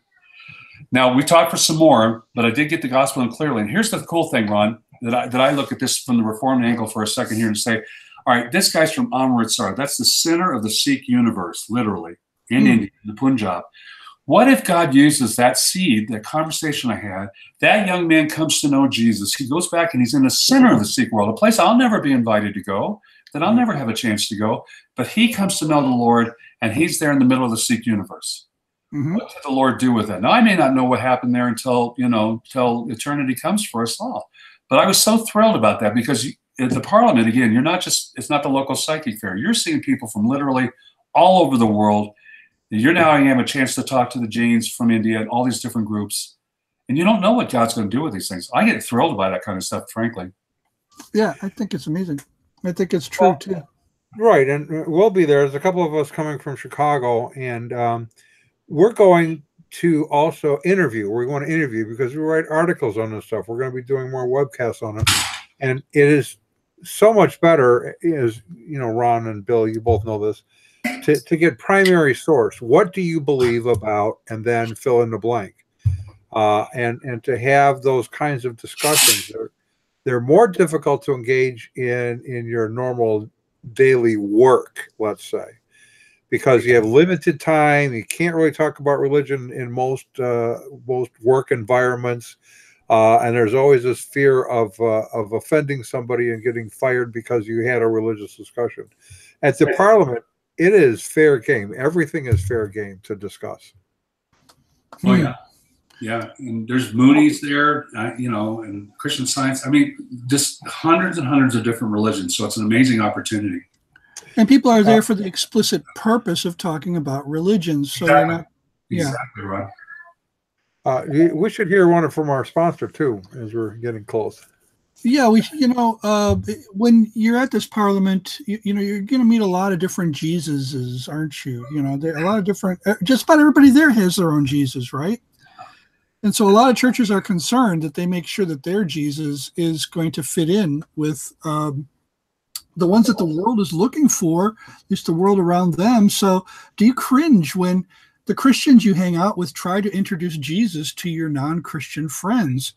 Now, we talked for some more, but I did get the gospel in clearly. And here's the cool thing, Ron, that I look at this from the Reformed angle for a second here and say, all right, this guy's from Amritsar. That's the center of the Sikh universe, literally, in India, in the Punjab. What if God uses that seed, that conversation I had, that young man comes to know Jesus. He goes back and he's in the center of the Sikh world, a place I'll never be invited to go, that I'll never have a chance to go. But he comes to know the Lord, and he's there in the middle of the Sikh universe. What did the Lord do with it? Now, I may not know what happened there until eternity comes for us all. But I was so thrilled about that because at the Parliament, again, it's not the local psychic fair. You're seeing people from literally all over the world. You're now going to have a chance to talk to the Jains from India and all these different groups. And you don't know what God's going to do with these things. I get thrilled by that kind of stuff, frankly. Yeah, I think it's amazing. I think it's true, too. Right, and we'll be there. There's a couple of us coming from Chicago, and we're going to also interview. We're going to interview because we write articles on this stuff. We're going to be doing more webcasts on it. And it is so much better, as you know, Ron and Bill, you both know this, to get primary source. What do you believe about? And then fill in the blank. And to have those kinds of discussions. They're more difficult to engage in your normal daily work, let's say. Because you have limited time, you can't really talk about religion in most work environments, and there's always this fear of offending somebody and getting fired because you had a religious discussion. At the Parliament, it is fair game. Everything is fair game to discuss. Oh yeah, yeah. And there's Moonies there, and Christian Science. I mean, just hundreds and hundreds of different religions. So it's an amazing opportunity. And people are there for the explicit purpose of talking about religions. So exactly. They're not, Exactly right. We should hear one from our sponsor too, as we're getting close. Yeah, when you're at this Parliament, you're going to meet a lot of different Jesuses, aren't you? There are a lot of different. Just about everybody there has their own Jesus, right? And so a lot of churches are concerned that they make sure that their Jesus is going to fit in with the ones that the world is looking for, at least the world around them. So do you cringe when the Christians you hang out with try to introduce Jesus to your non-Christian friends?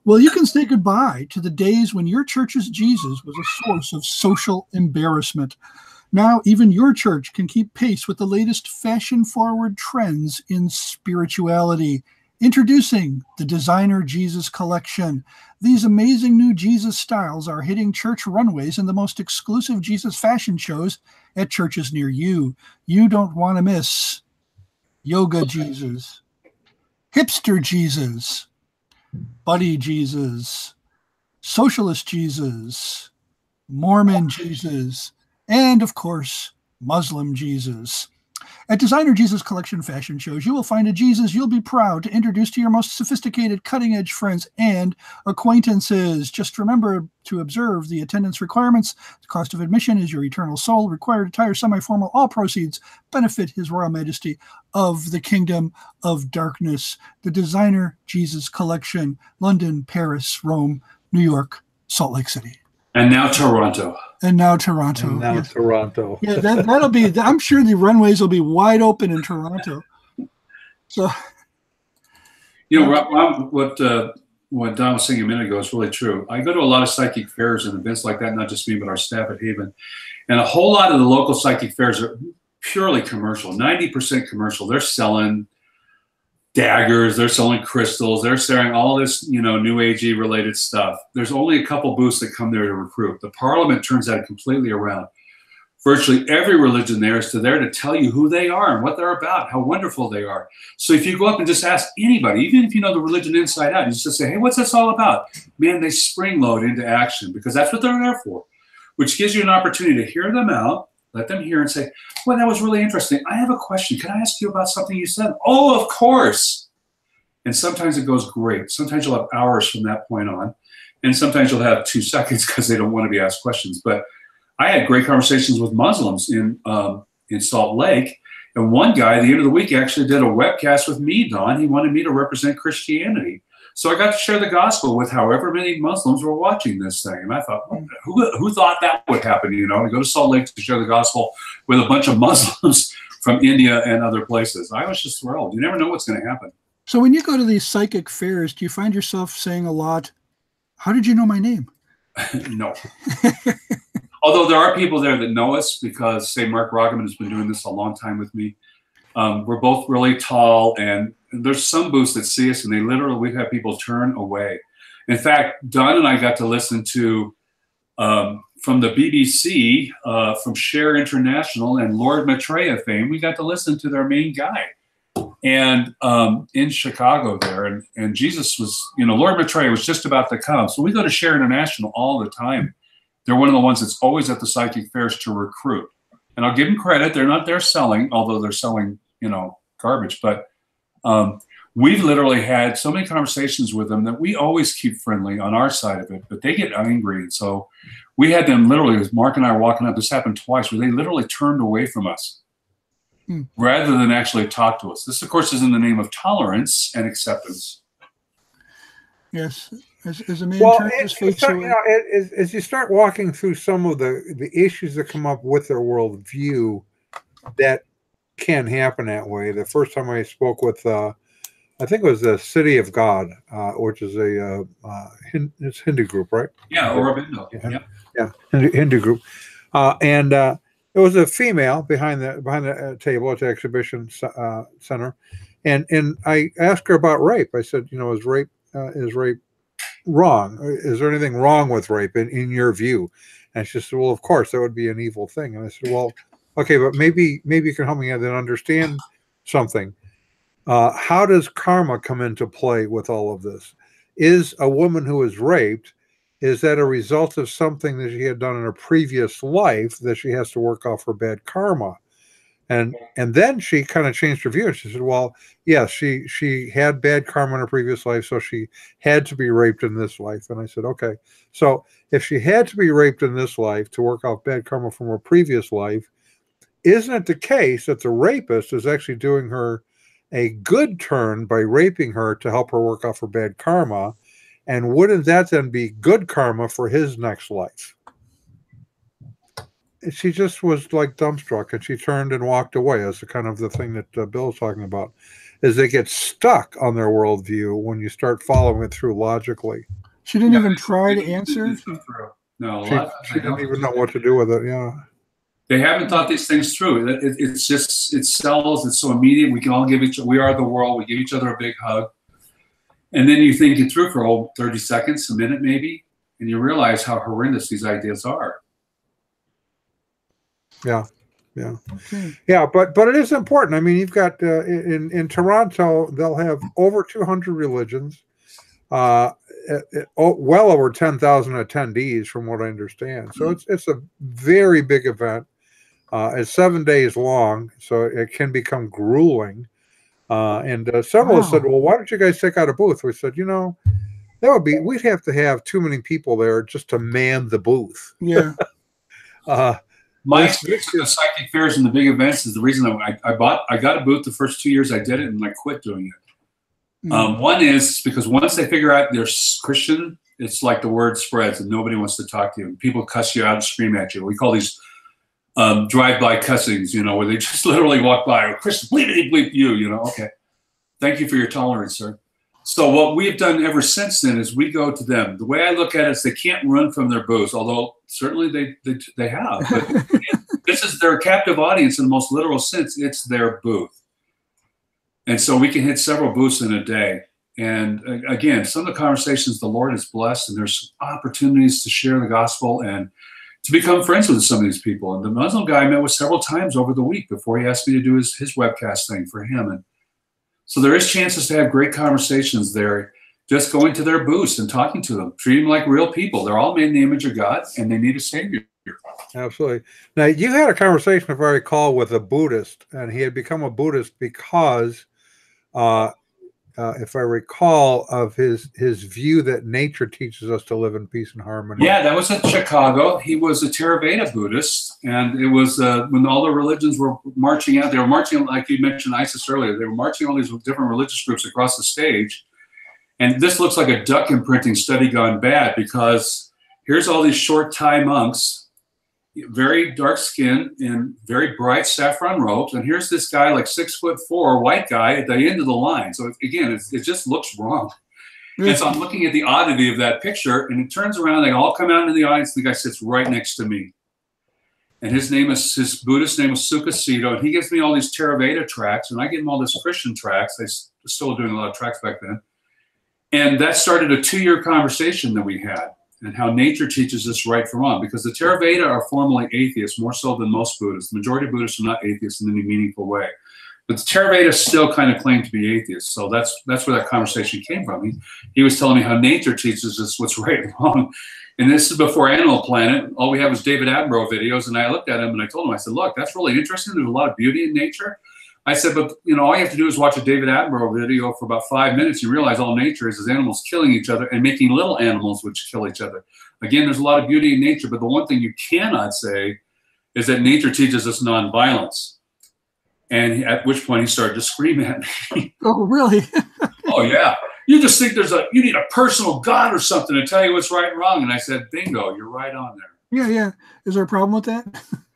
Well, you can say goodbye to the days when your church's Jesus was a source of social embarrassment. Now, even your church can keep pace with the latest fashion-forward trends in spirituality. Introducing the Designer Jesus Collection. These amazing new Jesus styles are hitting church runways and the most exclusive Jesus fashion shows at churches near you. You don't want to miss Yoga Jesus, Hipster Jesus, Buddy Jesus, Socialist Jesus, Mormon Jesus, and of course, Muslim Jesus. At Designer Jesus Collection fashion shows, you will find a Jesus you'll be proud to introduce to your most sophisticated, cutting-edge friends and acquaintances. Just remember to observe the attendance requirements. The cost of admission is your eternal soul. Required attire, semi-formal. All proceeds benefit His Royal Majesty of the Kingdom of Darkness. The Designer Jesus Collection, London, Paris, Rome, New York, Salt Lake City. And now Toronto. And now Toronto. Yes. Toronto. Yeah, that'll be. I'm sure the runways will be wide open in Toronto. So, what Don was saying a minute ago is really true. I go to a lot of psychic fairs and events like that, not just me, but our staff at Haven, and a whole lot of the local psychic fairs are purely commercial, 90% commercial. They're selling daggers. They're selling crystals. They're selling all this, New Agey related stuff. There's only a couple booths that come there to recruit. The Parliament turns that completely around. Virtually every religion there is there to tell you who they are and what they're about, how wonderful they are. So if you go up and just ask anybody, even if you know the religion inside out, you just say, hey, what's this all about? Man, they spring load into action because that's what they're there for, which gives you an opportunity to hear them out, let them hear and say, well, that was really interesting. I have a question. Can I ask you about something you said? Oh, of course. And sometimes it goes great. Sometimes you'll have hours from that point on. And sometimes you'll have 2 seconds because they don't want to be asked questions. But I had great conversations with Muslims in Salt Lake. And one guy, at the end of the week, actually did a webcast with me, Don. He wanted me to represent Christianity. So I got to share the gospel with however many Muslims were watching this thing. And I thought, well, who thought that would happen, to go to Salt Lake to share the gospel with a bunch of Muslims from India and other places. I was just thrilled. You never know what's going to happen. So when you go to these psychic fairs, do you find yourself saying a lot, how did you know my name? No. Although there are people there that know us because, say, Mark Roggeman has been doing this a long time with me. We're both really tall, and there's some booths that see us, and we've had people turn away. In fact, Don and I got to listen to, from the BBC, from Share International and Lord Maitreya fame, we got to listen to their main guy. And in Chicago there, and Jesus was, Lord Maitreya was just about to come. So we go to Share International all the time. They're one of the ones that's always at the psychic fairs to recruit. And I'll give them credit. They're not there selling, although they're selling, garbage. But we've literally had so many conversations with them that we always keep friendly on our side of it. But they get angry. And so we had them literally, as Mark and I were walking up, this happened twice, where they literally turned away from us rather than actually talk to us. This, of course, is in the name of tolerance and acceptance. Yes. As a man well, turns his face away. As you start walking through some of the issues that come up with their worldview, that can happen that way. The first time I spoke with, I think it was the City of God, which is it's Hindu group, right? Yeah, Aurobindo. Yeah, Hindu group, and it was a female behind the table at the exhibition center, and I asked her about rape. I said, is rape wrong? Is there anything wrong with rape in your view? And she said, well, of course, that would be an evil thing. And I said, well, okay, but maybe you can help me then understand something. How does karma come into play with all of this? Is a woman who is raped, is that a result of something that she had done in her previous life that she has to work off her bad karma? And then she kind of changed her view. She said, well, yes, she had bad karma in her previous life, so she had to be raped in this life. And I said, okay, so if she had to be raped in this life to work off bad karma from her previous life, isn't it the case that the rapist is actually doing her a good turn by raping her to help her work off her bad karma? And wouldn't that then be good karma for his next life? She just was like dumbstruck, and she turned and walked away. As the kind of the thing that Bill's talking about, is they get stuck on their worldview when you start following it through logically. She didn't even try to answer. No, she didn't even know what to do with it. Yeah, they haven't thought these things through. It's just, it sells. It's so immediate. We can all we are the world. We give each other a big hug, and then you think it through for 30 seconds, a minute maybe, and you realize how horrendous these ideas are. Yeah. But it is important. I mean, you've got in Toronto, they'll have over 200 religions, well over 10,000 attendees, from what I understand. So it's a very big event. It's 7 days long, so it can become grueling. And several have said, "Well, why don't you guys take out a booth?" We said, we'd have to have too many people there just to man the booth. Yeah. My experience with the psychic fairs and the big events is the reason I got a booth the first 2 years I did it, and I quit doing it. One is because once they figure out they're Christian, it's like the word spreads and nobody wants to talk to you. People cuss you out and scream at you. We call these drive-by cussings, where they just literally walk by. Or, Christian, bleep you, Okay. Thank you for your tolerance, sir. So what we've done ever since then is we go to them. The way I look at it is they can't run from their booths, although certainly they have. But this is their captive audience in the most literal sense. It's their booth. And so we can hit several booths in a day. And again, some of the conversations the Lord has blessed, and there's opportunities to share the gospel and to become friends with some of these people. And the Muslim guy I met with several times over the week before he asked me to do his webcast thing for him. And so there is chances to have great conversations there, just going to their booths and talking to them, treating them like real people. They're all made in the image of God, and they need a savior. Absolutely. Now, you had a conversation, if I recall, with a Buddhist, and he had become a Buddhist because, if I recall, of his view that nature teaches us to live in peace and harmony. Yeah, that was in Chicago. He was a Theravada Buddhist, and it was when all the religions were marching out. They were marching, like you mentioned ISIS earlier. They were marching all these different religious groups across the stage. And this looks like a duck imprinting study gone bad, because here's all these short Thai monks, very dark skin in very bright saffron robes, and here's this guy like 6'4" white guy at the end of the line. So again, it just looks wrong. And so I'm looking at the oddity of that picture, and it turns around, they all come out into the audience, and the guy sits right next to me. And his Buddhist name is Sukhasito, and he gives me all these Theravada tracts, and I give him all these Christian tracts. They were still doing a lot of tracts back then. And that started a 2-year conversation that we had, and how nature teaches us right from wrong. Because the Theravada are formally atheists, more so than most Buddhists. The majority of Buddhists are not atheists in any meaningful way. But the Theravada still kind of claim to be atheists. So that's where that conversation came from. He was telling me how nature teaches us what's right and wrong. And this is before Animal Planet. All we have is David Attenborough videos. And I looked at him and I told him, I said, look, that's really interesting. There's a lot of beauty in nature. I said, but all you have to do is watch a David Attenborough video for about 5 minutes. You realize all nature is animals killing each other and making little animals which kill each other. Again, there's a lot of beauty in nature, but the one thing you cannot say is that nature teaches us nonviolence. And at which point he started to scream at me. Oh, really? Oh, yeah. You just think you need a personal God or something to tell you what's right and wrong. And I said, bingo, you're right on there. Yeah, yeah. Is there a problem with that?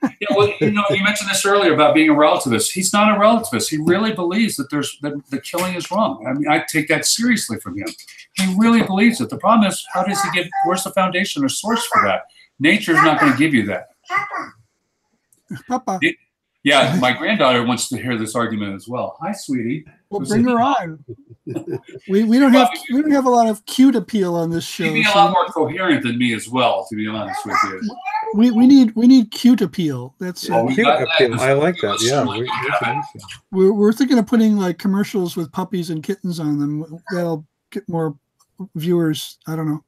Yeah, well, you mentioned this earlier about being a relativist. He's not a relativist. He really believes that the killing is wrong. I mean, I take that seriously from him. He really believes it. The problem is, where's the foundation or source for that? Nature is not going to give you that. Papa. Yeah, my granddaughter wants to hear this argument as well. Hi, sweetie. Well, bring her on. We don't have a lot of cute appeal on this show. She'd be a lot more coherent than me as well, to be honest with you. We need cute appeal. That's cute appeal. I like that. Yeah, we're thinking of putting like commercials with puppies and kittens on them. That'll get more viewers. I don't know.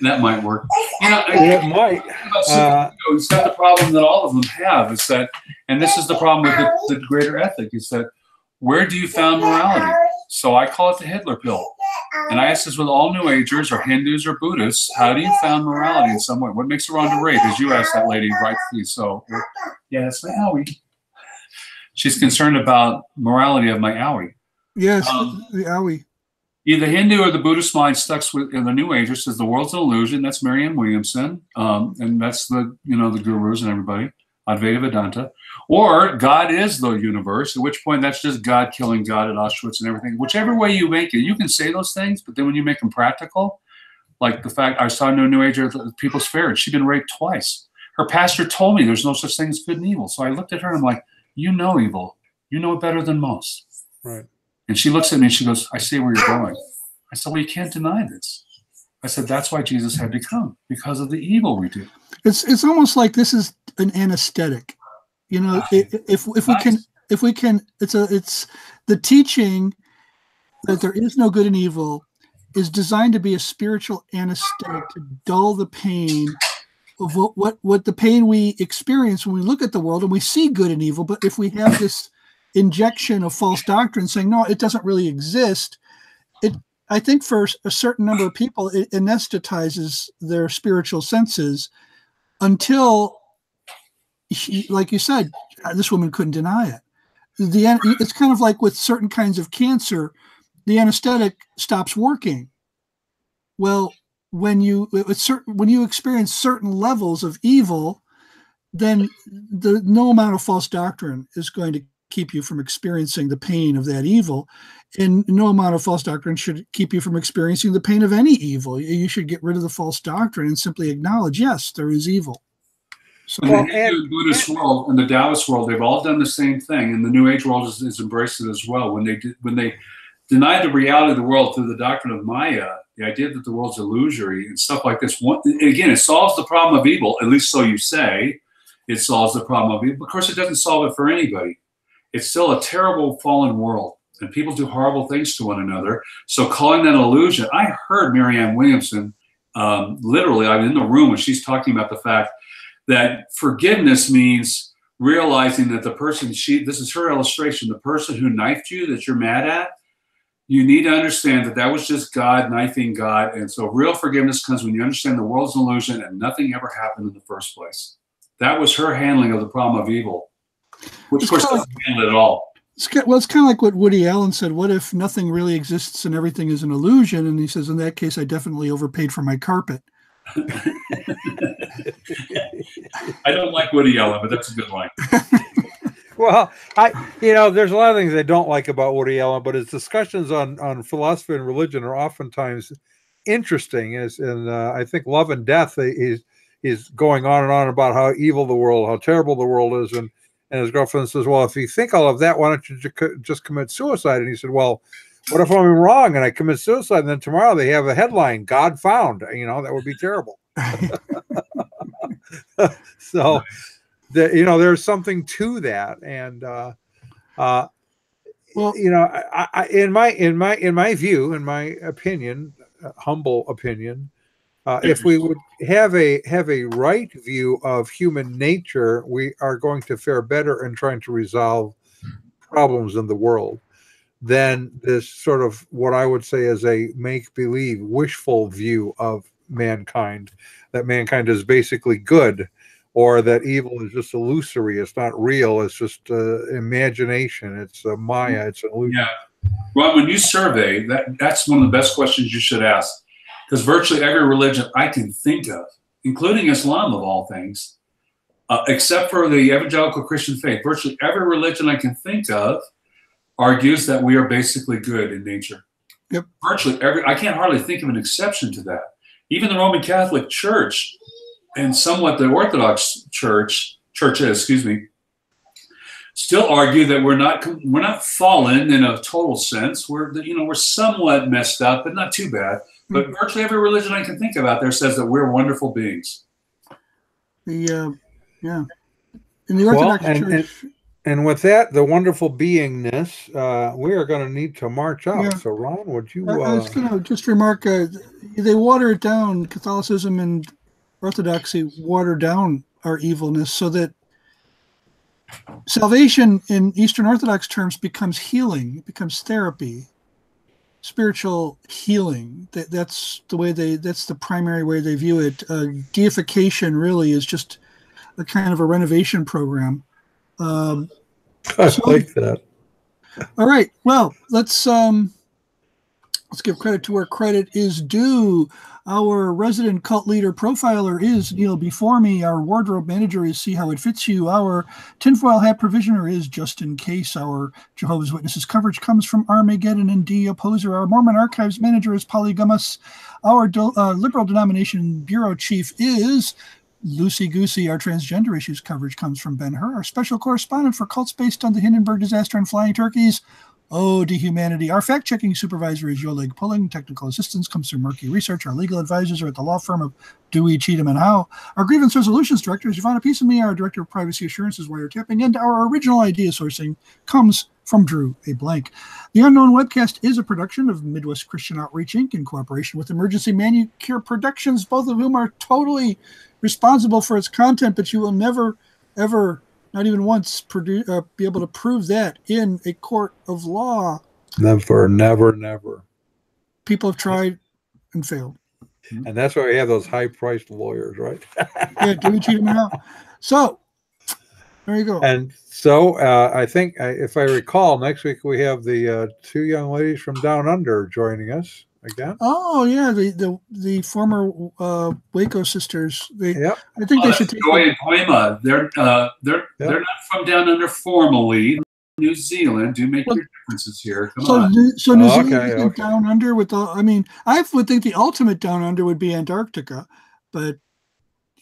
That might work. It might. It's got the problem that all of them have, is that, and this is the problem with the greater ethic, is that where do you found morality? So I call it the Hitler pill. And I ask this with all New Agers or Hindus or Buddhists, how do you found morality in some way? What makes it wrong to rape? As you asked that lady, rightfully so. Yeah, it's my owie. She's concerned about morality of my owie. Yes, the owie. Either Hindu or the Buddhist mind stuck in the New Ager says the world's an illusion. That's Marianne Williamson, and that's the gurus and everybody, Advaita Vedanta. Or God is the universe, at which point that's just God killing God at Auschwitz and everything. Whichever way you make it, you can say those things, but then when you make them practical, like the fact I was talking to a New Ager at the People's Fair, she'd been raped twice. Her pastor told me there's no such thing as good and evil. So I looked at her and I'm like, you know evil. You know it better than most. Right. And she looks at me and she goes, I see where you're going. I said, well, you can't deny this. I said, that's why Jesus had to come, because of the evil we do. It's almost like this is an anesthetic. If we can, it's the teaching that there is no good and evil is designed to be a spiritual anesthetic to dull the pain of what the pain we experience when we look at the world and we see good and evil. But if we have this injection of false doctrine saying, no, it doesn't really exist, I think for a certain number of people, it anesthetizes their spiritual senses until, like you said, this woman couldn't deny it. It's kind of like with certain kinds of cancer, the anesthetic stops working. Well, when you experience certain levels of evil, then no amount of false doctrine is going to keep you from experiencing the pain of that evil, and no amount of false doctrine should keep you from experiencing the pain of any evil. You should get rid of the false doctrine and simply acknowledge, yes, there is evil. So, in the Hindu and Buddhist world and the Taoist world, they've all done the same thing, and the New Age world has embraced it as well. When they denied the reality of the world through the doctrine of Maya, the idea that the world's illusory and stuff like this. Again, it solves the problem of evil, at least so you say. It solves the problem of evil. Of course, it doesn't solve it for anybody. It's still a terrible fallen world, and people do horrible things to one another. So calling that illusion, I heard Marianne Williamson, literally, I'm in the room when she's talking about the fact that forgiveness means realizing that the person, this is her illustration, the person who knifed you that you're mad at, you need to understand that was just God knifing God. And so real forgiveness comes when you understand the world's an illusion and nothing ever happened in the first place. That was her handling of the problem of evil, which of course doesn't handle it at all. Well, it's kind of like what Woody Allen said. What if nothing really exists and everything is an illusion? And he says, in that case, I definitely overpaid for my carpet. I don't like Woody Allen, but that's a good line. Well, there's a lot of things I don't like about Woody Allen, but his discussions on philosophy and religion are oftentimes interesting. And I think Love and Death is going on and on about how evil the world, how terrible the world is, and his girlfriend says, "Well, if you think all of that, why don't you just commit suicide?" And he said, "Well, what if I'm wrong and I commit suicide, and then tomorrow they have a headline, 'God found'? That would be terrible." So, there's something to that, and in my view, in my opinion, humble opinion, if we would have a right view of human nature, we are going to fare better in trying to resolve problems in the world than this sort of what I would say is a make-believe, wishful view of mankind, that mankind is basically good, or that evil is just illusory, it's not real, it's just imagination, it's Maya, it's an illusion. Yeah. Ron, when you survey, that's one of the best questions you should ask, because virtually every religion I can think of, including Islam of all things, except for the evangelical Christian faith, virtually every religion I can think of argues that we are basically good in nature. Yep. Virtually I can't hardly think of an exception to that. Even the Roman Catholic Church and somewhat the Orthodox churches, still argue that we're not fallen in a total sense. We're somewhat messed up, but not too bad. But virtually every religion I can think of out there says that we're wonderful beings. In the Orthodox Church. And with that, the wonderful beingness, we are going to need to march out. Yeah. So, Ron, would you? I was going to just remark, they water it down. Catholicism and Orthodoxy water down our evilness, so that salvation in Eastern Orthodox terms becomes healing. It becomes therapy, spiritual healing. That's the primary way they view it. Deification really is just a kind of a renovation program. I like that. All right. Well, let's give credit to where credit is due. Our resident cult leader profiler is Neil before me. Our wardrobe manager is See How It Fits You. Our tinfoil hat provisioner is Just In Case. Our Jehovah's Witnesses coverage comes from Armageddon and D Opposer. Our Mormon archives manager is Polygamous. Our liberal denomination bureau chief is Loosey Goosey. Our transgender issues coverage comes from Ben Hur. Our special correspondent for cults based on the Hindenburg disaster and flying turkeys, Ode to Humanity. Our fact-checking supervisor is Yo Leg Pulling. Technical assistance comes through Murky Research. Our legal advisors are at the law firm of Dewey, Cheatham, and Howe. Our grievance resolutions director is Ivana Peace and me. Our director of privacy assurance is Wiretapping. And our original idea sourcing comes from Drew A. Blank. The Unknown Webcast is a production of Midwest Christian Outreach, Inc. in cooperation with Emergency Manicure Productions, both of whom are totally responsible for its content, but you will never, ever, not even once, be able to prove that in a court of law. Never, never, never. People have tried and failed. And that's why we have those high-priced lawyers, right? Yeah, do we cheat them out? So, there you go. And so, I think, if I recall, next week we have the two young ladies from Down Under joining us again. Oh yeah, the former Waco sisters. Yep. I think they should take Joy and Poema. They're not from Down Under formally. New Zealand. Do make your differences here. Come on. So New Zealand isn't Down Under with the. I mean, I would think the ultimate Down Under would be Antarctica, but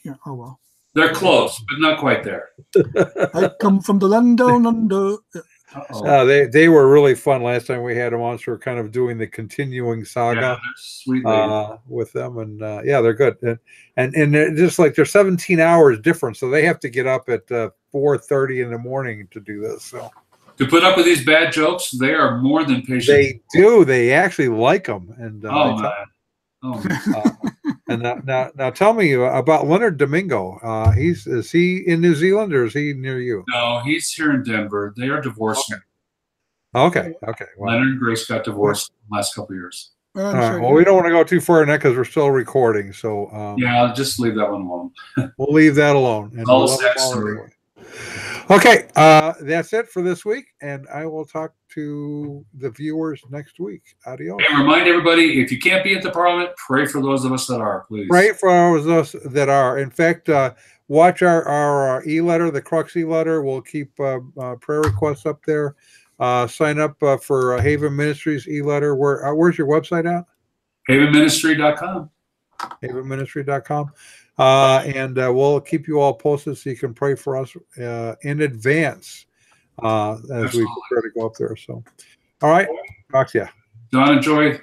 yeah. Oh well. They're close, but not quite there. I come from the land down under. They were really fun last time we had them on. So we're kind of doing the continuing saga sweet with them, and yeah, they're good. And they're just like they're 17 hours different, so they have to get up at 4:30 in the morning to do this. So to put up with these bad jokes, they are more than patient. They do. They actually like them. And and now tell me about Leonard Domingo. Is he in New Zealand or is he near you? No, he's here in Denver. They are divorcing. Okay. Well, Leonard and Grace got divorced the last couple of years. All right. Well, we don't want to go too far in that because we're still recording. So yeah, I'll just leave that one alone. We'll leave that alone. And all sex story. Anyway. Okay, that's it for this week, and I will talk to the viewers next week. Adios. And remind everybody, if you can't be at the Parliament, pray for those of us that are, please. Pray for those that are. In fact, watch our e-letter, the Crux e-letter. We'll keep prayer requests up there. Sign up for Haven Ministries e-letter. Where's your website at? Havenministry.com. Havenministry.com. And we'll keep you all posted so you can pray for us in advance as we prepare to go up there. So, all right. Talk to you. Don, enjoy